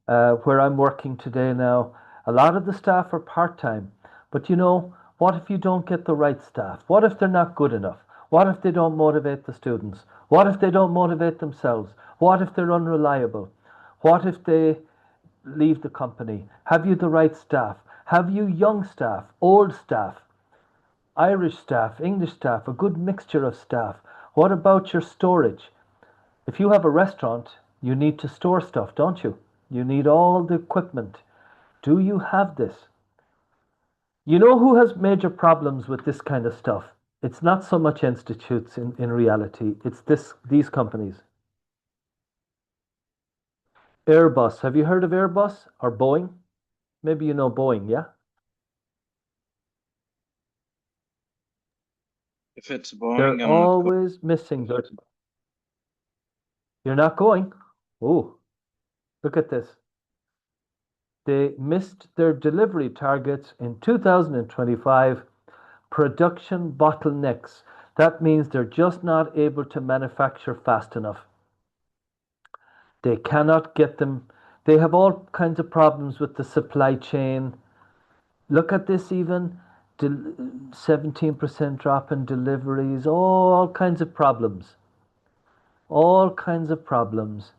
Speaker 1: where I'm working today now. A lot of the staff are part-time, but you know, what if you don't get the right staff? What if they're not good enough? What if they don't motivate the students? What if they don't motivate themselves? What if they're unreliable? What if they leave the company? Have you the right staff? Have you young staff, old staff, Irish staff, English staff, a good mixture of staff? What about your storage? If you have a restaurant, you need to store stuff, don't you? You need all the equipment. Do you have this? You know who has major problems with this kind of stuff? It's not so much institutes in reality, it's these companies. Airbus. Have you heard of Airbus or Boeing? Maybe you know Boeing, yeah?
Speaker 4: If it's
Speaker 1: They're
Speaker 4: Boeing, I'm not going.
Speaker 1: always missing their. You're not going? Oh, look at this. They missed their delivery targets in 2025. Production bottlenecks. That means they're just not able to manufacture fast enough. They cannot get them. They have all kinds of problems with the supply chain. Look at this even 17% drop in deliveries, all kinds of problems. All kinds of problems.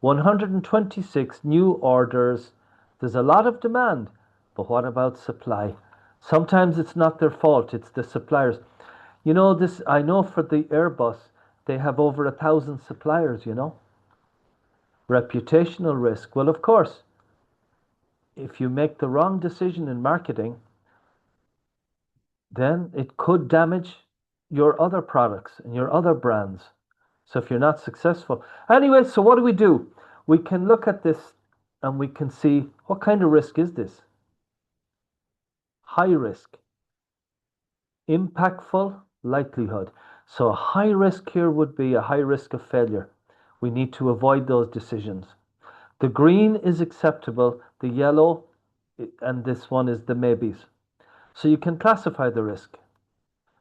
Speaker 1: 126 new orders. There's a lot of demand, but what about supply? Sometimes it's not their fault, it's the suppliers. You know, this, I know for the Airbus, they have over 1,000 suppliers, you know. Reputational risk. Well, of course, if you make the wrong decision in marketing, then it could damage your other products and your other brands. So if you're not successful. Anyway, so what do? We can look at this and we can see what kind of risk is this? High risk. Impactful likelihood. So a high risk here would be a high risk of failure. We need to avoid those decisions. The green is acceptable, the yellow, and this one is the maybes. So you can classify the risk.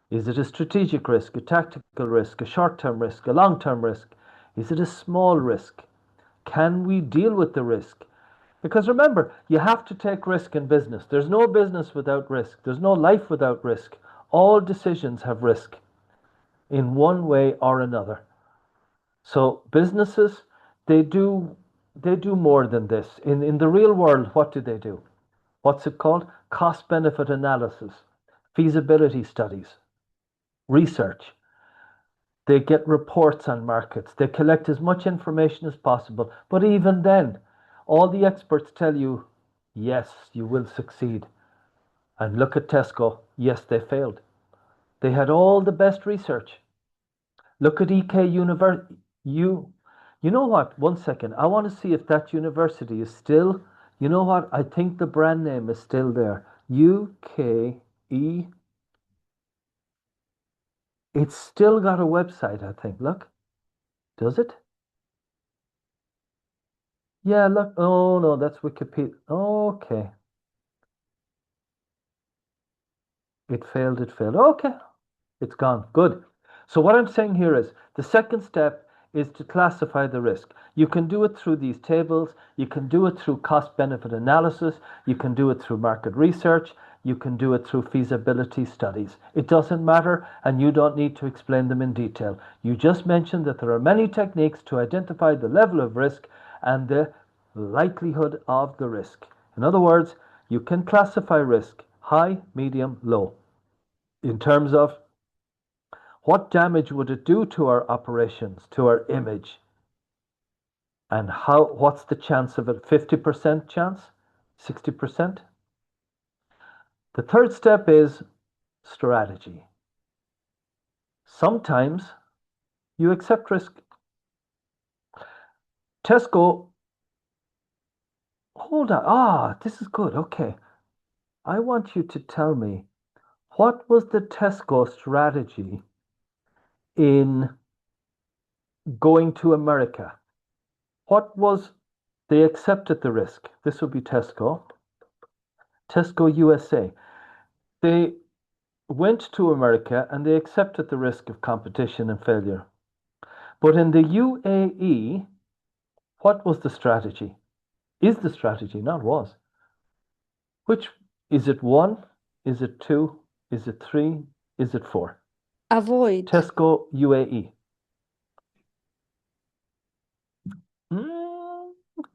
Speaker 1: Is it a strategic risk, a tactical risk, a short-term risk, a long-term risk? Is it a small risk? Can we deal with the risk? Because remember, you have to take risk in business. There's no business without risk. There's no life without risk. All decisions have risk in one way or another. So businesses, they do more than this. In the real world, what do? What's it called? Cost benefit analysis, feasibility studies, research. They get reports on markets. They collect as much information as possible. But even then, all the experts tell you, yes, you will succeed. And look at Tesco. Yes, they failed. They had all the best research. Look at EK University. You know what? One second. I want to see if that university is still. You know what? I think the brand name is still there. UKE. It's still got a website, I think. Look. Does it? Yeah, look. Oh, no, that's Wikipedia. Okay. It failed. Okay. It's gone. Good. So what I'm saying here is the second step is to classify the risk. You can do it through these tables. You can do it through cost benefit analysis. You can do it through market research. You can do it through feasibility studies. It doesn't matter, and you don't need to explain them in detail. You just mentioned that there are many techniques to identify the level of risk and the likelihood of the risk. In other words, you can classify risk high, medium, low in terms of what damage would it do to our operations, to our image? And what's the chance of it? 50% chance? 60%? The third step is strategy. Sometimes you accept risk. Tesco, hold on. This is good. Okay. I want you to tell me, what was the Tesco strategy in going to America? They accepted the risk. This would be Tesco USA. They went to America and they accepted the risk of competition and failure. But in the UAE, what was the strategy? Is the strategy, not was. Which is it 1? Is it 2? Is it 3? Is it 4?
Speaker 2: Avoid.
Speaker 1: Tesco UAE.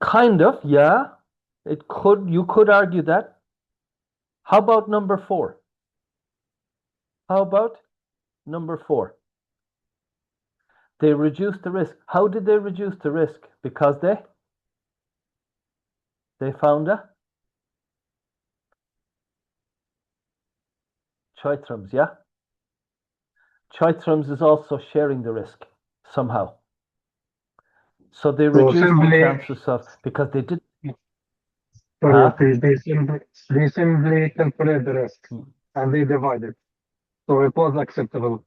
Speaker 1: Kind of, yeah. You could argue that. How about number 4? How about number 4? They reduced the risk. How did they reduce the risk? Because they found a Choithrams, yeah? Choithrams is also sharing the risk somehow. So they reduced the chances of, because they did.
Speaker 3: They simply calculate the risk and they divide it. So it was acceptable.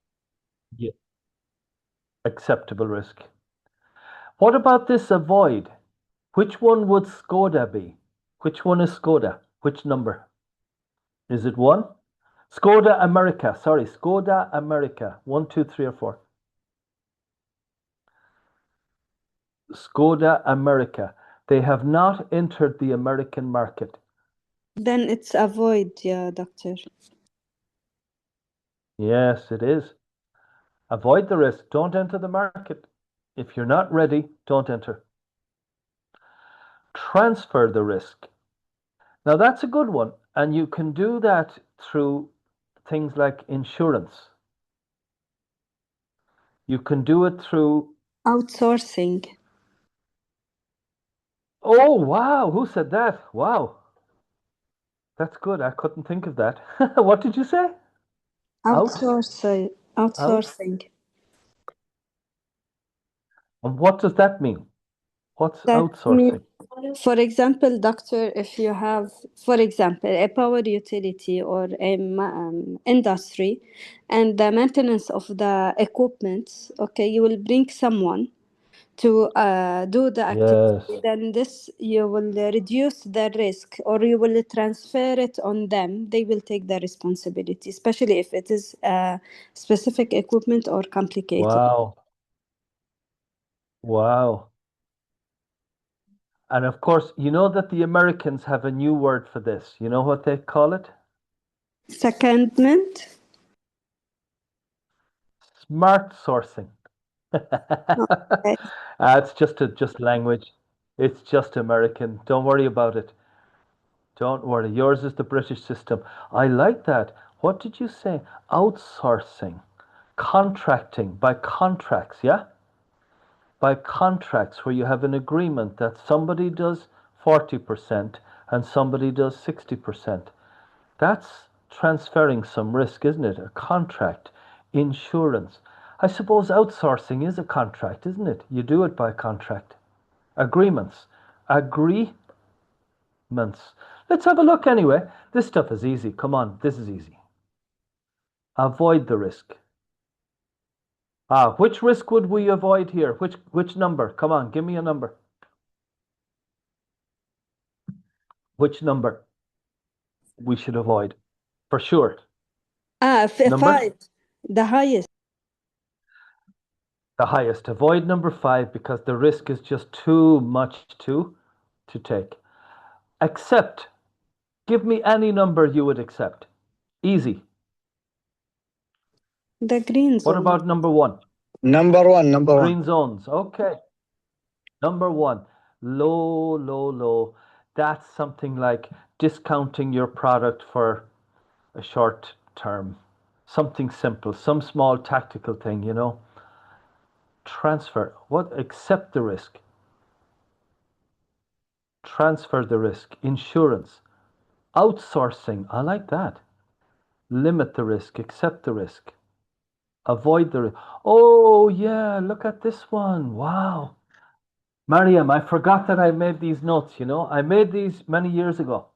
Speaker 1: Yeah. Acceptable risk. What about this avoid? Which one would Skoda be? Which one is Skoda? Which number? Is it 1? Skoda America. Sorry, Skoda America. 1, 2, 3, or 4. Skoda America. They have not entered the American market.
Speaker 2: Then it's avoid, yeah, doctor.
Speaker 1: Yes, it is. Avoid the risk. Don't enter the market. If you're not ready, don't enter. Transfer the risk. Now that's a good one. And you can do that through things like insurance. You can do it through
Speaker 2: Outsourcing.
Speaker 1: Oh, wow. Who said that? Wow. That's good. I couldn't think of that. What did you say?
Speaker 2: Outsourcing.
Speaker 1: And what does that mean? What's
Speaker 2: That
Speaker 1: outsourcing?
Speaker 2: For example, doctor, if you have, for example, a power utility or a industry and the maintenance of the equipment, okay, you will bring someone to do the activity.
Speaker 1: Yes.
Speaker 2: Then you will reduce the risk, or you will transfer it on them. They will take the responsibility, especially if it is specific equipment or complicated.
Speaker 1: Wow. Wow. And of course, you know that the Americans have a new word for this. You know what they call it?
Speaker 2: Secondment.
Speaker 1: Smart sourcing.
Speaker 2: Okay.
Speaker 1: It's just language. It's just American. Don't worry about it. Don't worry. Yours is the British system. I like that. What did you say? Outsourcing. Contracting by contracts, yeah? By contracts where you have an agreement that somebody does 40% and somebody does 60%. That's transferring some risk, isn't it? A contract, insurance. I suppose outsourcing is a contract, isn't it? You do it by contract. Agreements. Agreements. Let's have a look anyway. This stuff is easy. Come on, this is easy. Avoid the risk. Which risk would we avoid here? Which number? Come on, give me a number. Which number we should avoid? For sure. Number?
Speaker 2: 5, the highest.
Speaker 1: The highest. Avoid number 5 because the risk is just too much to take. Accept. Give me any number you would accept. Easy.
Speaker 2: The green
Speaker 1: What
Speaker 2: zone.
Speaker 1: about number 1?
Speaker 8: Number one.
Speaker 1: Green zones. Okay. Number 1. Low. That's something like discounting your product for a short term. Something simple, some small tactical thing, you know. Transfer. What? Accept the risk. Transfer the risk. Insurance. Outsourcing. I like that. Limit the risk. Accept the risk. Avoid the risk. Oh, yeah. Look at this one. Wow. Mariam, I forgot that I made these notes, you know. I made these many years ago.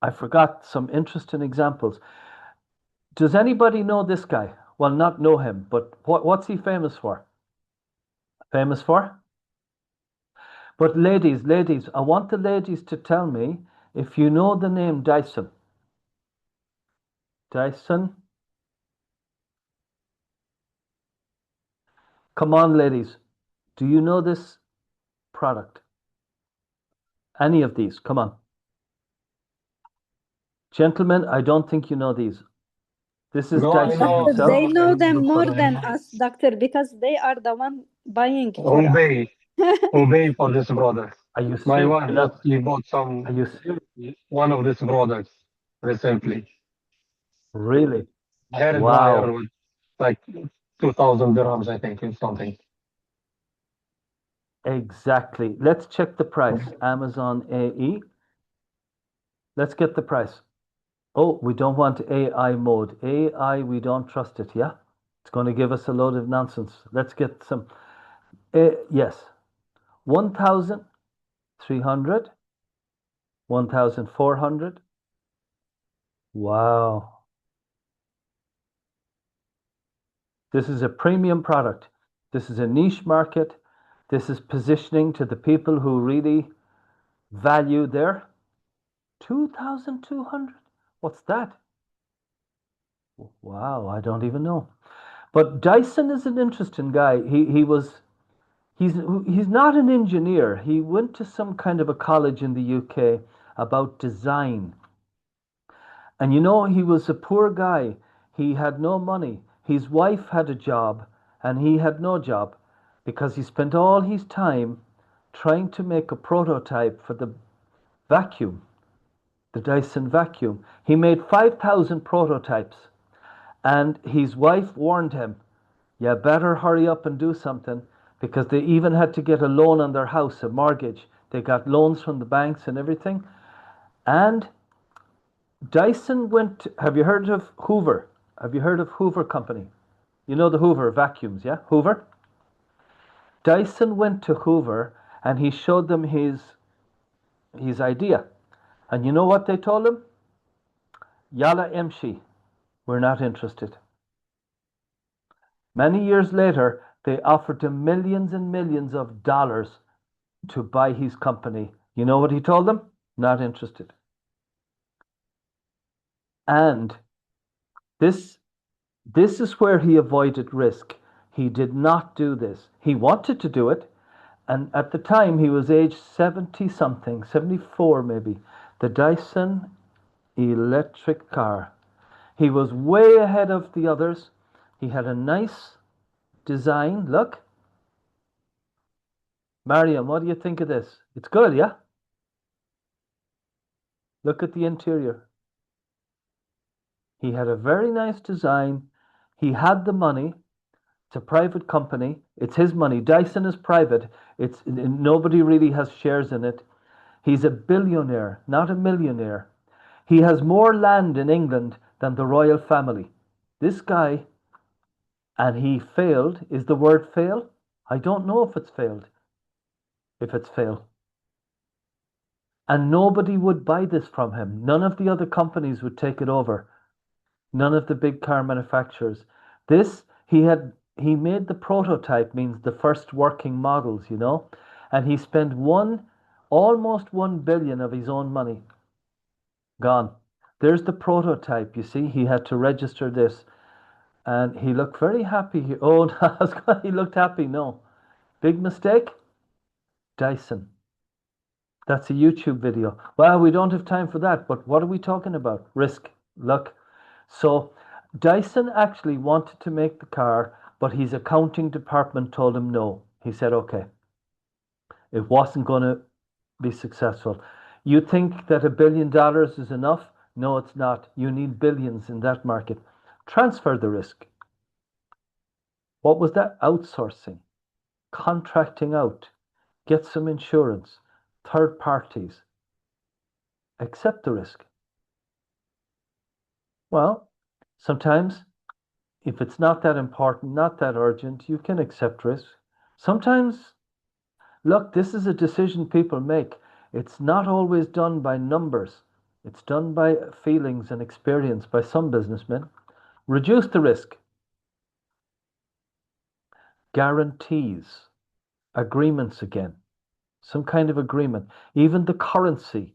Speaker 1: I forgot some interesting examples. Does anybody know this guy? Well, not know him, but what's he famous for? Famous for? But ladies, I want the ladies to tell me if you know the name Dyson. Dyson? Come on, ladies. Do you know this product? Any of these? Come on. Gentlemen, I don't think you know these. This is
Speaker 9: No, I
Speaker 1: Dyson
Speaker 9: know.
Speaker 1: himself.
Speaker 2: They know them
Speaker 9: Doctor,
Speaker 2: more
Speaker 9: I
Speaker 2: than
Speaker 9: know.
Speaker 2: us, doctor, because they are the one buying for us.
Speaker 9: Who pay for this product?
Speaker 1: Are you
Speaker 9: My
Speaker 1: serious?
Speaker 9: wife he bought
Speaker 1: Are you serious?
Speaker 9: one of these products recently.
Speaker 1: Really?
Speaker 9: Hair dryer
Speaker 1: Wow.
Speaker 9: with like 2,000 dirhams, I think, or something.
Speaker 1: Exactly. Let's check the price. Amazon AE. Let's get the price. Oh, we don't want AI mode. AI, we don't trust it, yeah? It's going to give us a load of nonsense. Let's get some. Yes. 1,300. 1,400. Wow. This is a premium product. This is a niche market. This is positioning to the people who really value their 2,200. What's that? Wow, I don't even know. But Dyson is an interesting guy. He's not an engineer. He went to some kind of a college in the UK about design. And you know, he was a poor guy. He had no money. His wife had a job and he had no job because he spent all his time trying to make a prototype for the vacuum, the Dyson vacuum. He made 5,000 prototypes and his wife warned him, you better hurry up and do something, because they even had to get a loan on their house, a mortgage. They got loans from the banks and everything. And Dyson went, have you heard of Hoover? Have you heard of Hoover Company? You know the Hoover vacuums, yeah? Hoover? Dyson went to Hoover and he showed them his idea. And you know what they told him? Yalla emshi, we're not interested. Many years later, they offered him millions and millions of dollars to buy his company. You know what he told them? Not interested. And this is where he avoided risk. He did not do this. He wanted to do it. And at the time, he was age 70 something, 74 maybe. The Dyson electric car. He was way ahead of the others. He had a nice design. Look. Mariam, what do you think of this? It's good, yeah? Look at the interior. He had a very nice design. He had the money. It's a private company. It's his money. Dyson is private. Nobody really has shares in it. He's a billionaire, not a millionaire. He has more land in England than the royal family. This guy, and he failed. Is the word fail? I don't know if it's failed. If it's fail. And nobody would buy this from him. None of the other companies would take it over. None of the big car manufacturers. He made the prototype, means the first working models, you know, and he spent almost 1 billion of his own money Gone. There's the prototype. You see, he had to register this, and he looked very happy. Oh, he looked happy. No, big mistake. Dyson. That's a YouTube video. Well, we don't have time for that, but what are we talking about? Risk, luck. So Dyson actually wanted to make the car, but his accounting department told him no. He said, okay. It wasn't going to be successful. You think that $1 billion is enough? No, it's not. You need billions in that market. Transfer the risk. What was that? Outsourcing, contracting out, get some insurance, third parties. Accept the risk. Well, sometimes if it's not that important, not that urgent, you can accept risk. Sometimes, look, this is a decision people make. It's not always done by numbers. It's done by feelings and experience by some businessmen. Reduce the risk. Guarantees. Agreements again. Some kind of agreement. Even the currency.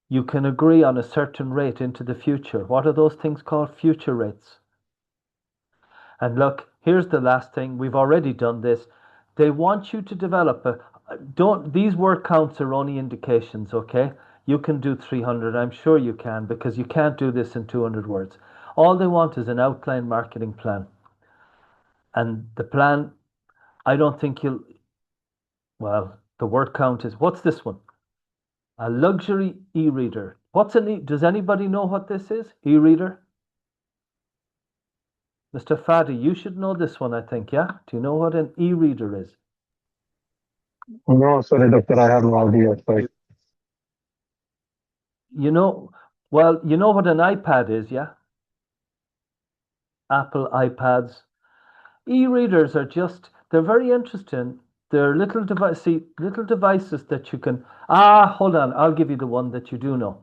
Speaker 1: You can agree on a certain rate into the future. What are those things called? Future rates. And look, here's the last thing. We've already done this. They want you to develop these word counts are only indications, okay? You can do 300. I'm sure you can, because you can't do this in 200 words. All they want is an outline marketing plan. And the plan, I don't think well, the word count is, what's this one? A luxury e-reader. Does anybody know what this is? E-reader? Mr. Fadi, you should know this one, I think, yeah? Do you know what an e-reader is?
Speaker 9: No, sorry, doctor, I have no idea. Sorry.
Speaker 1: You know what an iPad is, yeah? Apple iPads. E-readers are they're very interesting. They're little devices that you can, hold on, I'll give you the one that you do know.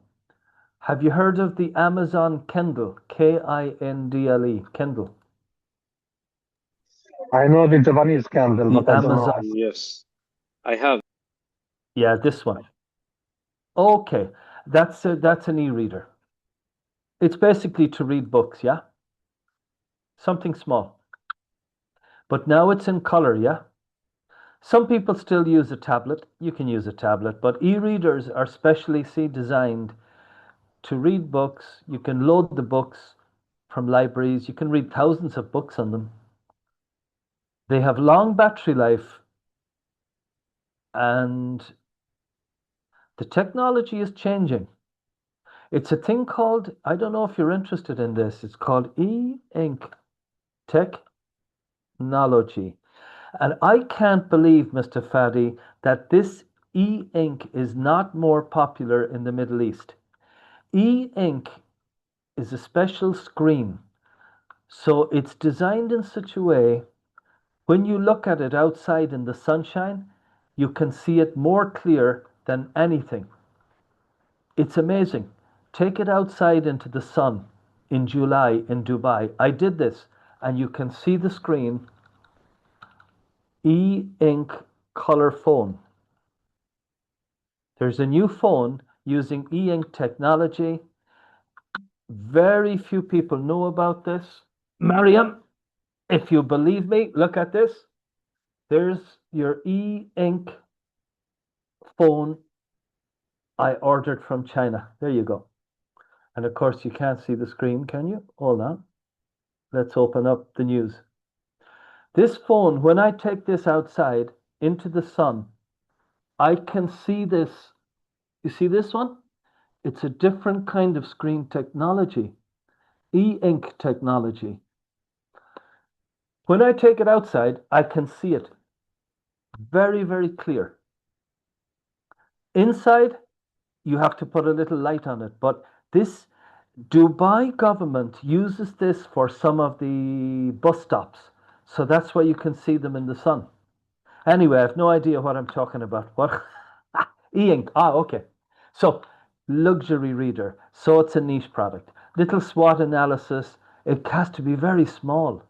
Speaker 1: Have you heard of the Amazon Kindle? Kindle, Kindle.
Speaker 9: I know the Japanese candle, but I don't know.
Speaker 1: Amazon.
Speaker 4: Yes, I have.
Speaker 1: Yeah, this one. Okay, that's an e-reader. It's basically to read books, yeah? Something small. But now it's in color, yeah? Some people still use a tablet. You can use a tablet, but e-readers are specially designed to read books. You can load the books from libraries. You can read thousands of books on them. They have long battery life, and the technology is changing. It's a thing called, I don't know if you're interested in this, it's called e-ink technology. And I can't believe, Mr. Fadi, that this e-ink is not more popular in the Middle East. E-ink is a special screen. So it's designed in such a way, when you look at it outside in the sunshine, you can see it more clear than anything. It's amazing. Take it outside into the sun in July in Dubai. I did this, and you can see the screen. E-ink color phone. There's a new phone using e-ink technology. Very few people know about this. Mariam, if you believe me, look at this. There's your e-ink phone I ordered from China. There you go. And of course, you can't see the screen, can you? Hold on. Let's open up the news. This phone, when I take this outside into the sun, I can see this. You see this one? It's a different kind of screen technology, e-ink technology. When I take it outside, I can see it very, very clear. Inside, you have to put a little light on it. But this Dubai government uses this for some of the bus stops. So that's why you can see them in the sun. Anyway, I have no idea what I'm talking about. What? E-ink. Okay. So luxury reader. So it's a niche product. Little SWOT analysis. It has to be very small.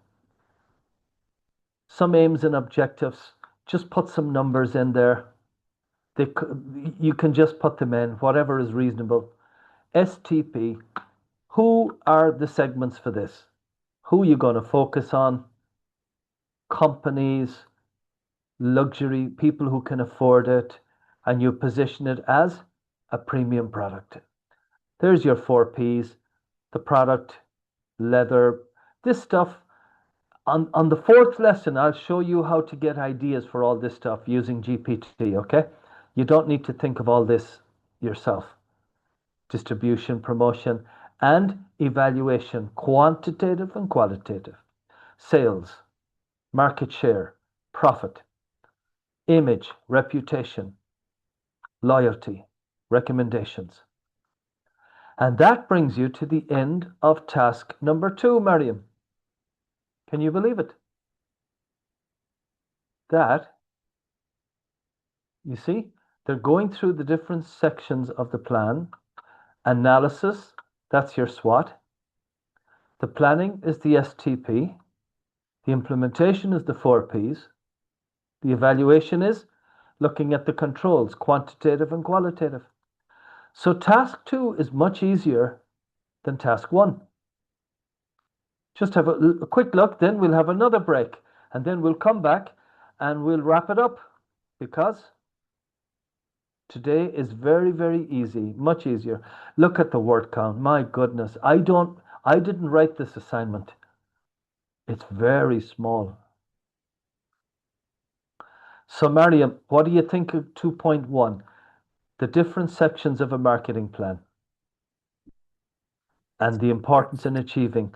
Speaker 1: Some aims and objectives. Just put some numbers in there. You can just put them in, whatever is reasonable. STP. Who are the segments for this? Who are you going to focus on? Companies, luxury, people who can afford it, and you position it as a premium product. There's your 4 Ps, the product, leather, this stuff. On the 4th lesson, I'll show you how to get ideas for all this stuff using GPT, okay? You don't need to think of all this yourself. Distribution, promotion, and evaluation, quantitative and qualitative. Sales, market share, profit, image, reputation, loyalty, recommendations. And that brings you to the end of task number 2, Mariam. Can you believe it? That, you see, they're going through the different sections of the plan. Analysis, that's your SWOT. The planning is the STP. The implementation is the 4 Ps. The evaluation is looking at the controls, quantitative and qualitative. So task 2 is much easier than task 1. Just have a quick look, then we'll have another break, and then we'll come back and we'll wrap it up, because today is very, very easy, much easier. Look at the word count. My goodness, I didn't write this assignment. It's very small. So Mariam, what do you think of 2.1? The different sections of a marketing plan and the importance in achieving.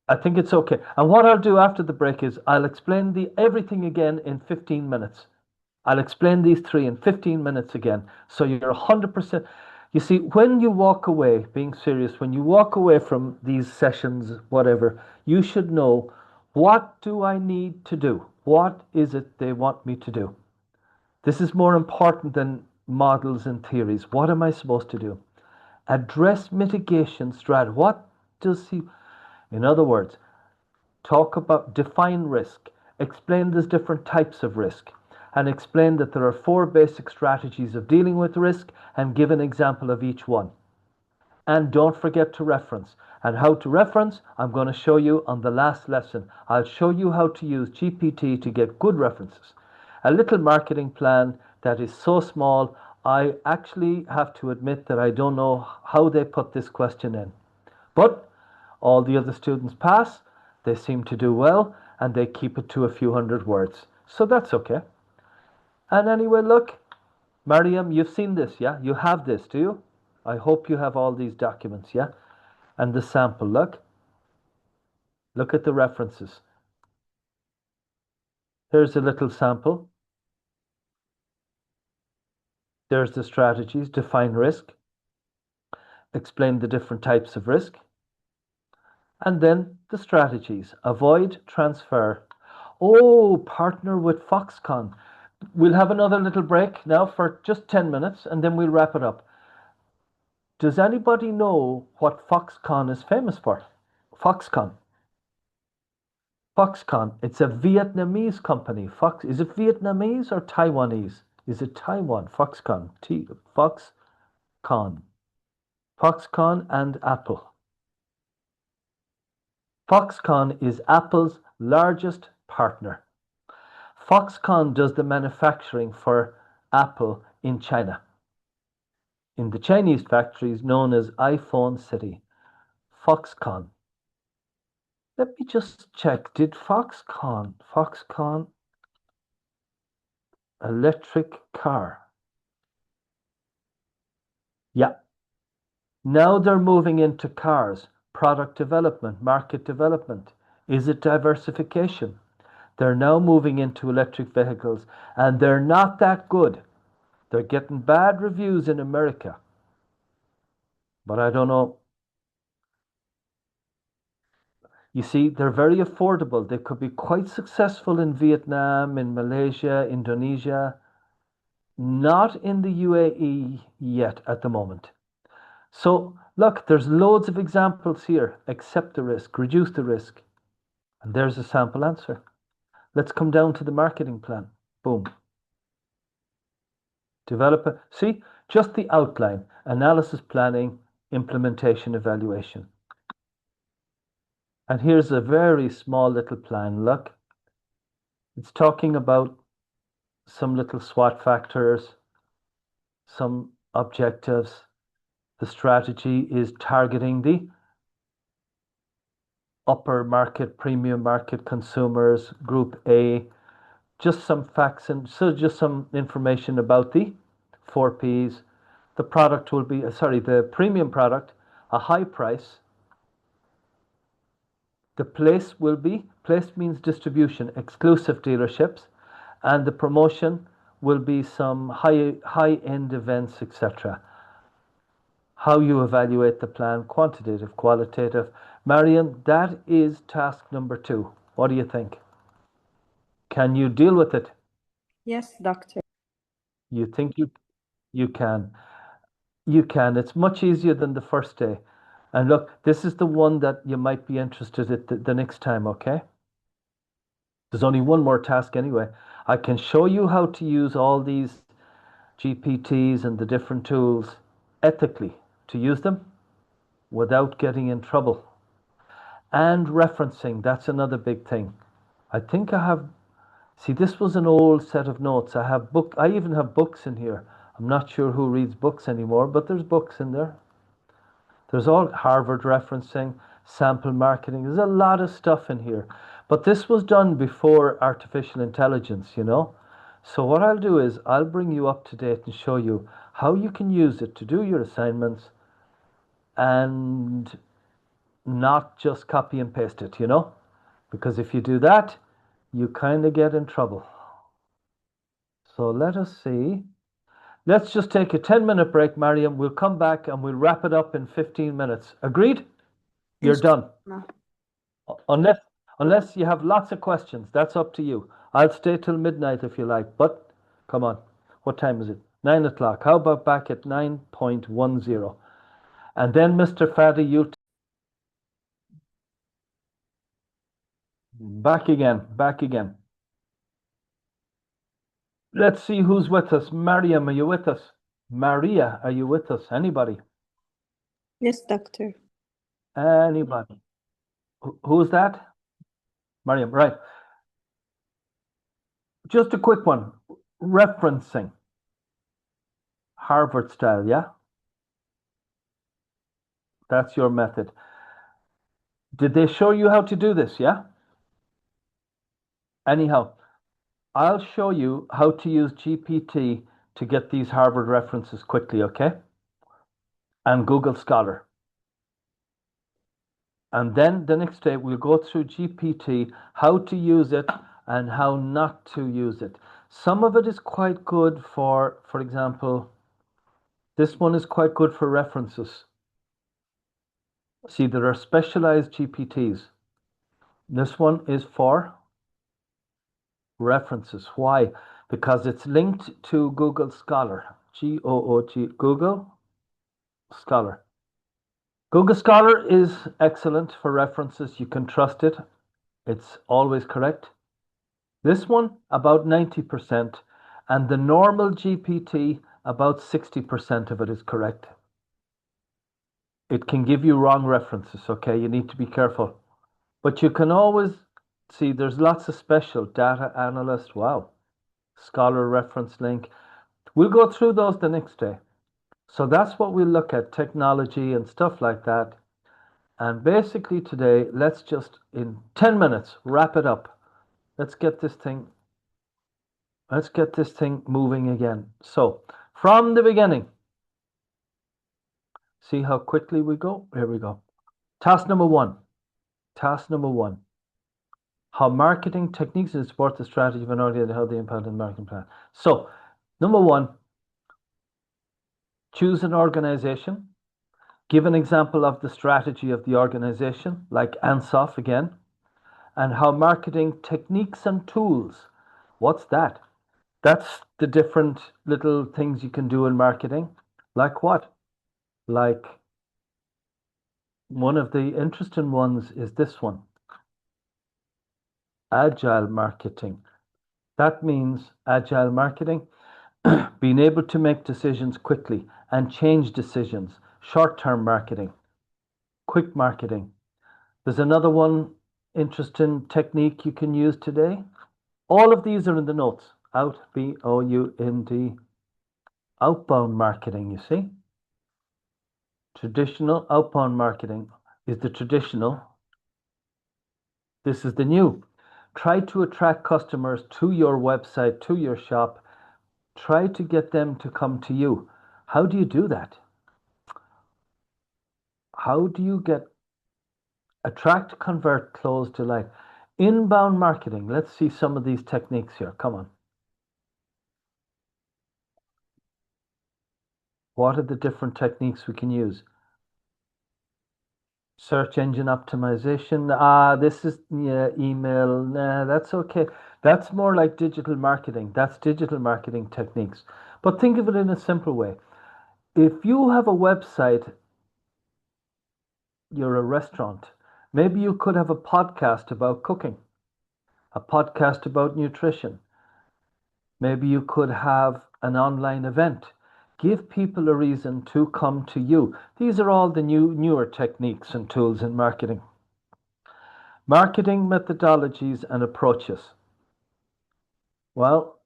Speaker 1: I think it's okay. And what I'll do after the break is I'll explain everything again in 15 minutes. I'll explain these 3 in 15 minutes again. So you're 100%. You see, when you walk away, being serious, when you walk away from these sessions, whatever, you should know, what do I need to do? What is it they want me to do? This is more important than models and theories. What am I supposed to do? Address mitigation strategy. What does he... In other words, define risk, explain there's different types of risk, and explain that there are 4 basic strategies of dealing with risk, and give an example of each one. And don't forget to reference. And how to reference, I'm going to show you on the last lesson. I'll show you how to use GPT to get good references. A little marketing plan that is so small, I actually have to admit that I don't know how they put this question in. But all the other students pass, they seem to do well, and they keep it to a few hundred words. So that's okay. And anyway, look, Mariam, you've seen this, yeah? You have this, do you? I hope you have all these documents, yeah? And the sample, look. Look at the references. Here's a little sample. There's the strategies, define risk, explain the different types of risk, and then the strategies, avoid transfer. Oh, partner with Foxconn. We'll have another little break now for just 10 minutes, and then we'll wrap it up. Does anybody know what Foxconn is famous for? Foxconn. Foxconn, it's a Vietnamese company. Is it Vietnamese or Taiwanese? Is it Taiwan? Foxconn. Foxconn. Foxconn and Apple. Foxconn is Apple's largest partner. Foxconn does the manufacturing for Apple in China, in the Chinese factories known as iPhone City. Foxconn. Let me just check. Did Foxconn electric car? Yeah. Now they're moving into cars, product development, market development. Is it diversification? They're now moving into electric vehicles, and they're not that good. They're getting bad reviews in America. But I don't know. You see, they're very affordable. They could be quite successful in Vietnam, in Malaysia, Indonesia. Not in the UAE yet at the moment. So, look, there's loads of examples here. Accept the risk, reduce the risk. And there's a sample answer. Let's come down to the marketing plan. Boom. See, just the outline, analysis, planning, implementation, evaluation. And here's a very small little plan. Look, it's talking about some little SWOT factors, some objectives. The strategy is targeting the upper market, premium market consumers, group A. Just some facts and so just some information about the 4 Ps. The product will be, the premium product, a high price. The place will be, place means distribution, exclusive dealerships, and the promotion will be some high-end events, etc. How you evaluate the plan, quantitative, qualitative. Marion, that is task number 2. What do you think? Can you deal with it?
Speaker 2: Yes, doctor.
Speaker 1: You think you can? You can. It's much easier than the first day. And look, this is the one that you might be interested in the next time, okay? There's only one more task anyway. I can show you how to use all these GPTs and the different tools ethically, to use them without getting in trouble. And referencing, that's another big thing. I think I have, see, this was an old set of notes. I even have books in here. I'm not sure who reads books anymore, but there's books in there. There's all Harvard referencing, sample marketing. There's a lot of stuff in here. But this was done before artificial intelligence, you know. So what I'll do is I'll bring you up to date and show you how you can use it to do your assignments and not just copy and paste it, you know. Because if you do that, you kind of get in trouble. So let us see. Let's just take a 10-minute break, Mariam. We'll come back and we'll wrap it up in 15 minutes. Agreed? You're
Speaker 2: Yes.
Speaker 1: done.
Speaker 2: No.
Speaker 1: Unless you have lots of questions, that's up to you. I'll stay till midnight if you like, but come on. What time is it? 9 o'clock. How about back at 9:10? And then, Mr. Fadi, you back again. Let's see who's with us. Mariam, are you with us? Maria, are you with us? Anybody?
Speaker 2: Yes, doctor.
Speaker 1: Anybody? Who's that? Mariam, right. Just a quick one. Referencing. Harvard style, yeah? That's your method. Did they show you how to do this, yeah? Anyhow, I'll show you how to use GPT to get these Harvard references quickly, okay? And Google Scholar. And then the next day we'll go through GPT, how to use it and how not to use it. Some of it is quite good for example, this one is quite good for references. See, there are specialized GPTs. This one is for references. Why? Because it's linked to Google Scholar. G-O-O-G, Google Scholar. Google Scholar is excellent for references. You can trust it. It's always correct. This one, about 90%. And the normal GPT, about 60% of it is correct. It can give you wrong references, okay? You need to be careful. But you can always see there's lots of special data analyst. Wow. Scholar reference link. We'll go through those the next day. So that's what we'll look at, technology and stuff like that. And basically today, let's just in 10 minutes wrap it up. Let's get this thing moving again. So from the beginning, see how quickly we go? Here we go. Task number one. How marketing techniques and support the strategy of an organization, how they impact the marketing plan. So, number one, choose an organization. Give an example of the strategy of the organization, like Ansoff again, and how marketing techniques and tools. What's that? That's the different little things you can do in marketing. Like what? Like one of the interesting ones is this one. Agile marketing. That means agile marketing. being able to make decisions quickly and change decisions, short-term marketing, quick marketing. There's another one interesting technique you can use today. All of these are in the notes. B-O-U-N-D, outbound marketing, you see. Traditional outbound marketing is the traditional. This is the new. Try to attract customers to your website, to your shop. Try to get them to come to you. How do you do that? How do you get attract, convert, close, delight? Inbound marketing. Let's see some of these techniques here. Come on. What are the different techniques we can use? Search engine optimization. This is email. Nah, that's okay. That's more like digital marketing. That's digital marketing techniques. But think of it in a simple way. If you have a website, you're a restaurant. Maybe you could have a podcast about cooking, a podcast about nutrition. Maybe you could have an online event. Give people a reason to come to you. These are all the newer techniques and tools in marketing. Marketing methodologies and approaches. Well,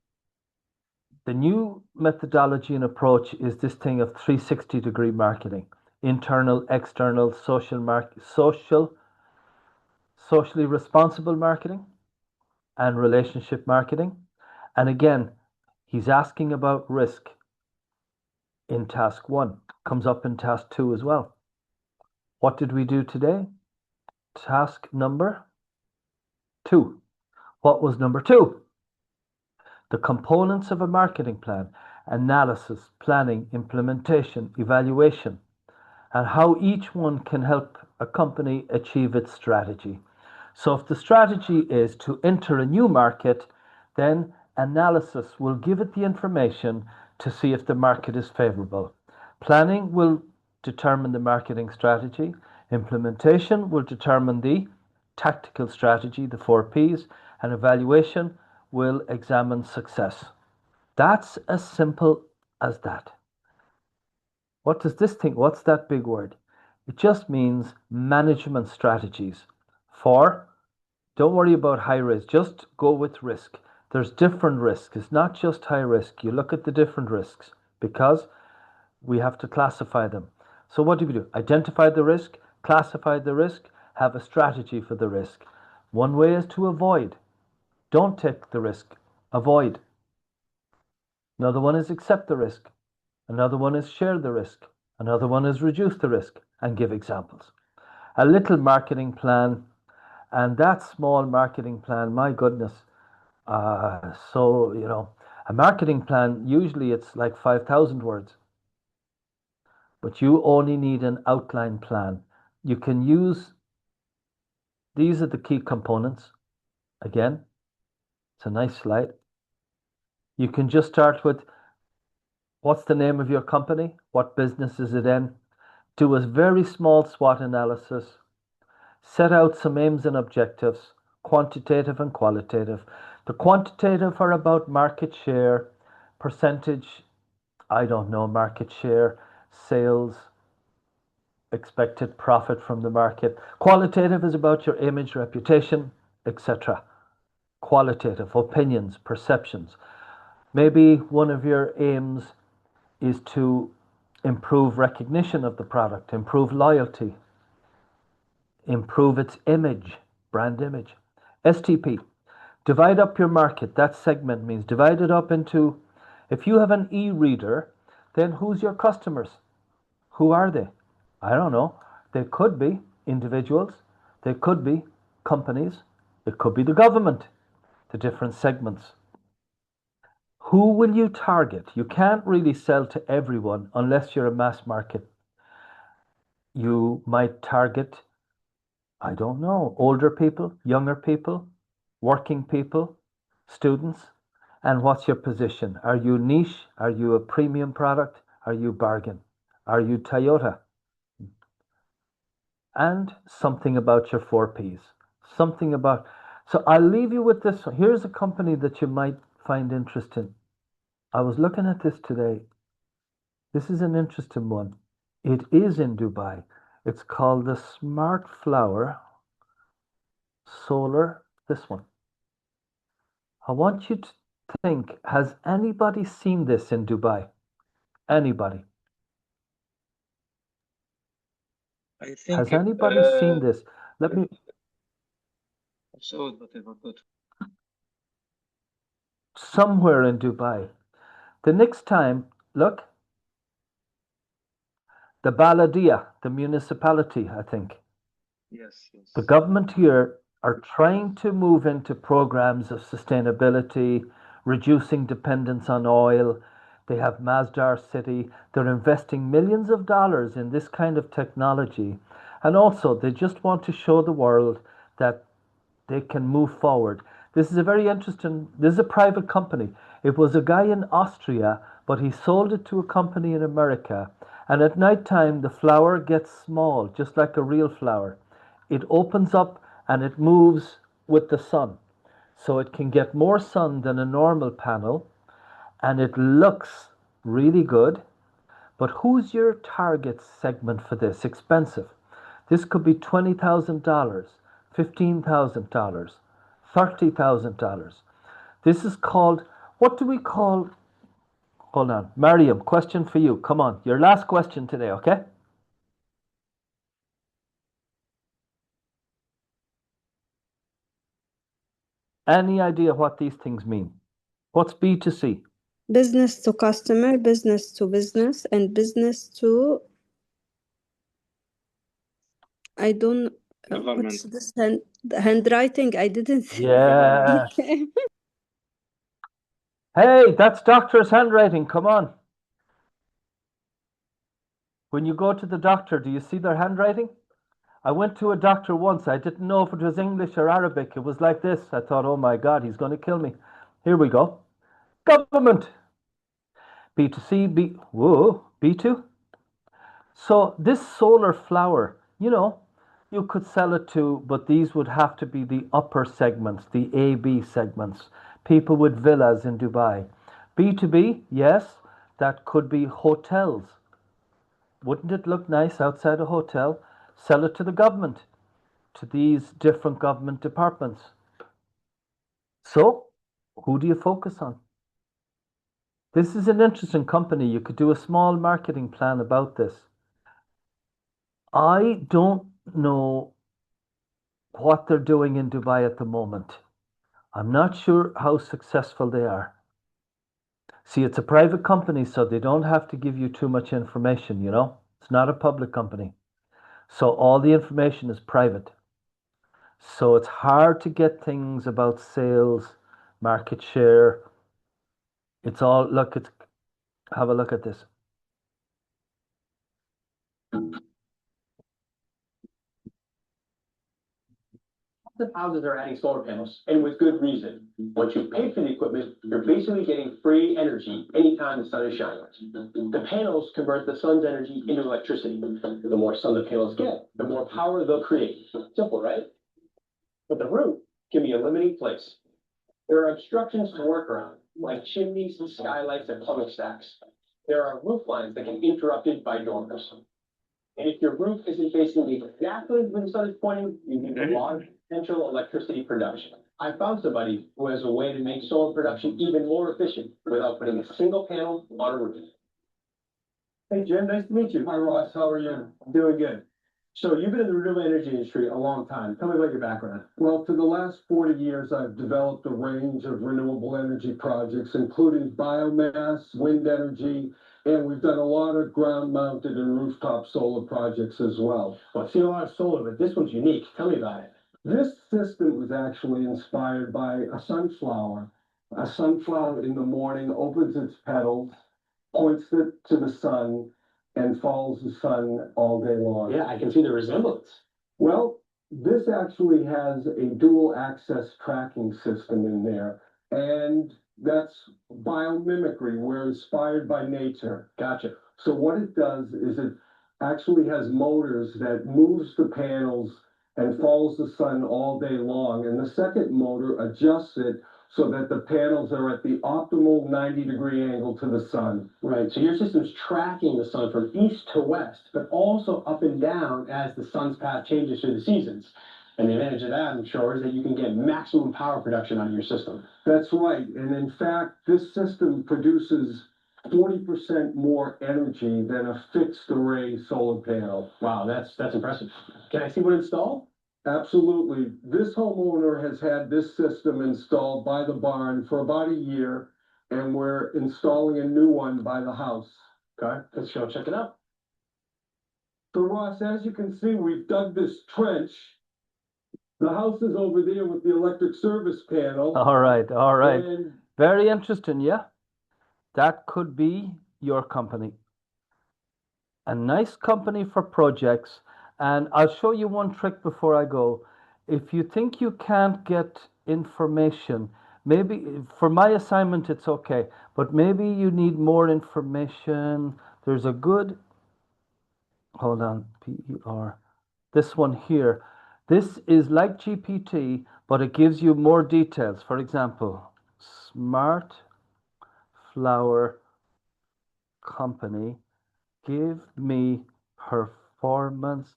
Speaker 1: the new methodology and approach is this thing of 360-degree marketing. Internal, external, socially responsible marketing and relationship marketing. And again, he's asking about risk in task 1. Comes up in task 2 as well. What did we do today? Task number 2. What was number 2? The components of a marketing plan: analysis, planning, implementation, evaluation, and how each one can help a company achieve its strategy. So if the strategy is to enter a new market, then analysis will give it the information to see if the market is favorable. Planning will determine the marketing strategy. Implementation will determine the tactical strategy, the 4 Ps, and evaluation will examine success. That's as simple as that. What does this think? What's that big word? It just means management strategies for, don't worry about high risk, just go with risk. There's different risks. It's not just high risk. You look at the different risks because we have to classify them. So what do we do? Identify the risk, classify the risk, have a strategy for the risk. One way is to avoid. Don't take the risk. Avoid. Another one is accept the risk. Another one is share the risk. Another one is reduce the risk and give examples. A little marketing plan, and that small marketing plan, my goodness. A marketing plan, usually it's like 5,000 words. But you only need an outline plan. You can use, these are the key components. Again, it's a nice slide. You can just start with, what's the name of your company? What business is it in? Do a very small SWOT analysis. Set out some aims and objectives, quantitative and qualitative. The quantitative are about market share, percentage, market share, sales, expected profit from the market. Qualitative is about your image, reputation, etc. Qualitative, opinions, perceptions. Maybe one of your aims is to improve recognition of the product, improve loyalty, improve its image, brand image. STP, divide up your market. That segment means divide it up into, if you have an e-reader, then who's your customers? Who are they? I don't know. They could be individuals. They could be companies. It could be the government, the different segments. Who will you target? You can't really sell to everyone unless you're a mass market. You might target, I don't know, older people, younger people, working people, students. And what's your position? Are you niche? Are you a premium product? Are you bargain? Are you Toyota? And something about your 4 Ps. Something about, so I'll leave you with this. Here's a company that you might find interesting. I was looking at this today. This is an interesting one. It is in Dubai. It's called the Smart Flower Solar, this one. I want you to think, has anybody seen this in Dubai? Anybody?
Speaker 8: I think
Speaker 1: Has anybody seen this? Let me.
Speaker 8: I saw it, but I forgot.
Speaker 1: Somewhere in Dubai. The next time, look, the Baladia, the municipality, I think.
Speaker 8: Yes, yes.
Speaker 1: The government here are trying to move into programs of sustainability, reducing dependence on oil. They have Masdar City. They're investing millions of dollars in this kind of technology. And also, they just want to show the world that they can move forward. This is a very interesting, this is a private company. It was a guy in Austria, but he sold it to a company in America. And at night time, the flower gets small, just like a real flower. It opens up and it moves with the sun. So it can get more sun than a normal panel. And it looks really good. But who's your target segment for this? Expensive. This could be $20,000, $15,000, $30,000. This is called, what do we call, hold on, Mariam, question for you. Come on, your last question today, okay? Any idea what these things mean? What's B2C?
Speaker 2: Business to customer, business to business, and business to, I don't,
Speaker 4: Government.
Speaker 2: what's this handwriting? I didn't see.
Speaker 1: Yeah.
Speaker 2: Okay.
Speaker 1: Hey, that's doctor's handwriting. Come on. When you go to the doctor, do you see their handwriting? I went to a doctor once. I didn't know if it was English or Arabic. It was like this. I thought, oh my God, he's going to kill me. Here we go. Government. B2C, B2. So this solar flower, you could sell it to, but these would have to be the upper segments, the AB segments, people with villas in Dubai. B2B, yes, that could be hotels. Wouldn't it look nice outside a hotel? Sell it to the government, to these different government departments. So, who do you focus on? This is an interesting company. You could do a small marketing plan about this. I don't know what they're doing in Dubai at the moment. I'm not sure how successful they are. See, it's a private company, so they don't have to give you too much information, It's not a public company. So all the information is private. So it's hard to get things about sales, market share. It's all, have a look at this.
Speaker 6: Of houses are adding solar panels, and with good reason. Once you've paid for the equipment, you're basically getting free energy anytime the sun is shining. The panels convert the sun's energy into electricity. The more sun the panels get, the more power they'll create. Simple, right? But the roof can be a limiting place. There are obstructions to work around, like chimneys, skylights, and plumbing stacks. There are roof lines that can be interrupted by dormers. And if your roof isn't facing exactly where the sun is pointing, you need a large potential electricity production. I found somebody who has a way to make solar production even more efficient without putting a single panel on a roof. Hey, Jim, nice to meet you. Hi, Ross. How are you? I'm doing good. So you've been in the renewable energy industry a long time. Tell me about your background. Well, for the last 40 years, I've developed a range of renewable energy projects, including biomass, wind energy, and we've done a lot of ground-mounted and rooftop solar projects as well. Well, I've seen a lot of solar, but this one's unique. Tell me about it. This system was actually inspired by a sunflower. A sunflower in the morning opens its petals, points it to the sun, and follows the sun all day long. Yeah, I can see the resemblance. Well, this actually has a dual access tracking system in there, and that's biomimicry. We're inspired by nature. Gotcha. So what it does is it actually has motors that moves the panels and follows the sun all day long, and the second motor adjusts it so that the panels are at the optimal 90-degree angle to the sun. Right, so your system's tracking the sun from east to west, but also up and down as the sun's path changes through the seasons. And the advantage of that, I'm sure, is that you can get maximum power production out of your system. That's right, and in fact, this system produces 40% more energy than a fixed array solar panel. Wow, that's impressive. Can I see one installed? Absolutely. This homeowner has had this system installed by the barn for about a year, and we're installing a new one by the house. Okay, let's go check it out. So Ross, as you can see, we've dug this trench. The house is over there with the electric service panel.
Speaker 1: All right.
Speaker 6: And
Speaker 1: Very interesting, yeah? That could be your company. A nice company for projects. And I'll show you one trick before I go. If you think you can't get information, maybe for my assignment it's okay, but maybe you need more information. There's a good, hold on, PER, this one here. This is like GPT, but it gives you more details. For example, Smart Flower Company, give me performance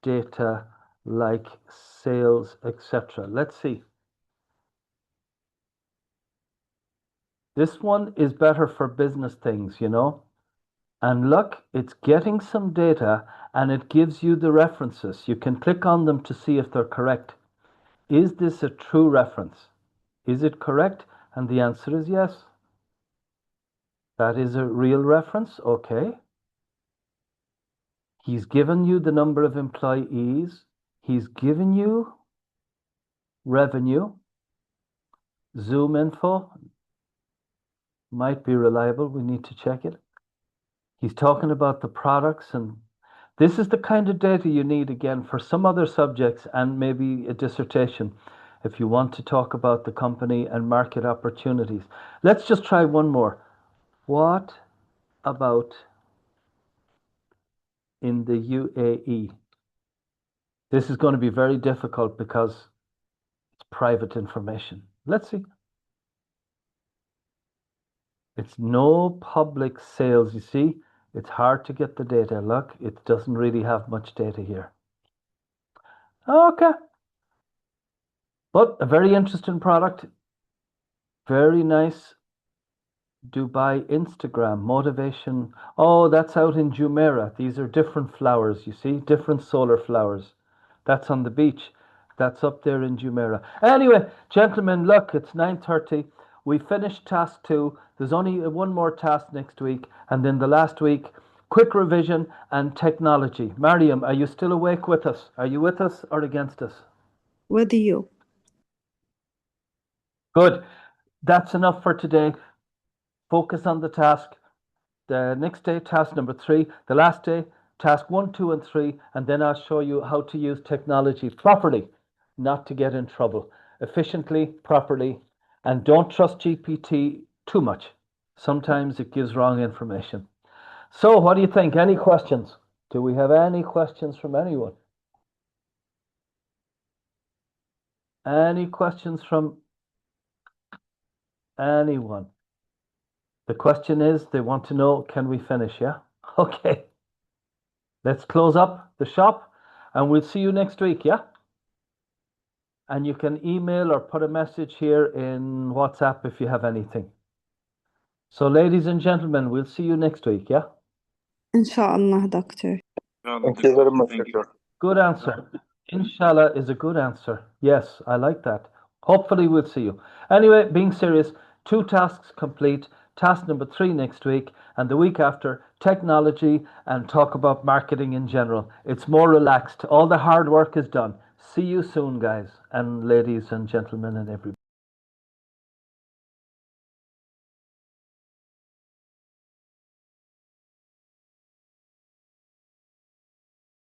Speaker 1: data like sales, etc. Let's see. This one is better for business things, you know. And look, it's getting some data and it gives you the references. You can click on them to see if they're correct. Is this a true reference? Is it correct? And the answer is yes. That is a real reference, okay. He's given you the number of employees. He's given you revenue. Zoom info might be reliable. We need to check it. He's talking about the products, and this is the kind of data you need again for some other subjects and maybe a dissertation if you want to talk about the company and market opportunities. Let's just try one more. What about in the UAE? This is going to be very difficult because it's private information. Let's see. It's no public sales, you see. It's hard to get the data. Look, it doesn't really have much data here. Okay. But a very interesting product. Very nice. Dubai Instagram motivation. Oh, that's out in Jumeirah. These are different flowers, you see, different solar flowers. That's on the beach. That's up there in Jumeirah. Anyway, gentlemen, look, it's 9:30. We finished task 2. There's only one more task next week. And then the last week, quick revision and technology. Mariam, are you still awake with us? Are you with us or against us?
Speaker 2: With you.
Speaker 1: Good. That's enough for today. Focus on the task. The next day, task number 3. The last day, task 1, 2, and 3. And then I'll show you how to use technology properly, not to get in trouble. Efficiently, properly. And don't trust GPT too much. Sometimes it gives wrong information. So what do you think? Any questions? Do we have any questions from anyone? Any questions from anyone? The question is, they want to know, can we finish? Yeah? Okay. Let's close up the shop and we'll see you next week. Yeah? And you can email or put a message here in WhatsApp if you have anything. So ladies and gentlemen, we'll see you next week. Yeah?
Speaker 2: Inshallah, doctor.
Speaker 7: Thank you very much, Doctor.
Speaker 1: Good answer. Inshallah is a good answer. Yes, I like that. Hopefully we'll see you. Anyway, being serious, 2 tasks complete. Task number 3 next week, and the week after, technology and talk about marketing in general. It's more relaxed. All the hard work is done. See you soon, guys and ladies and gentlemen and everybody.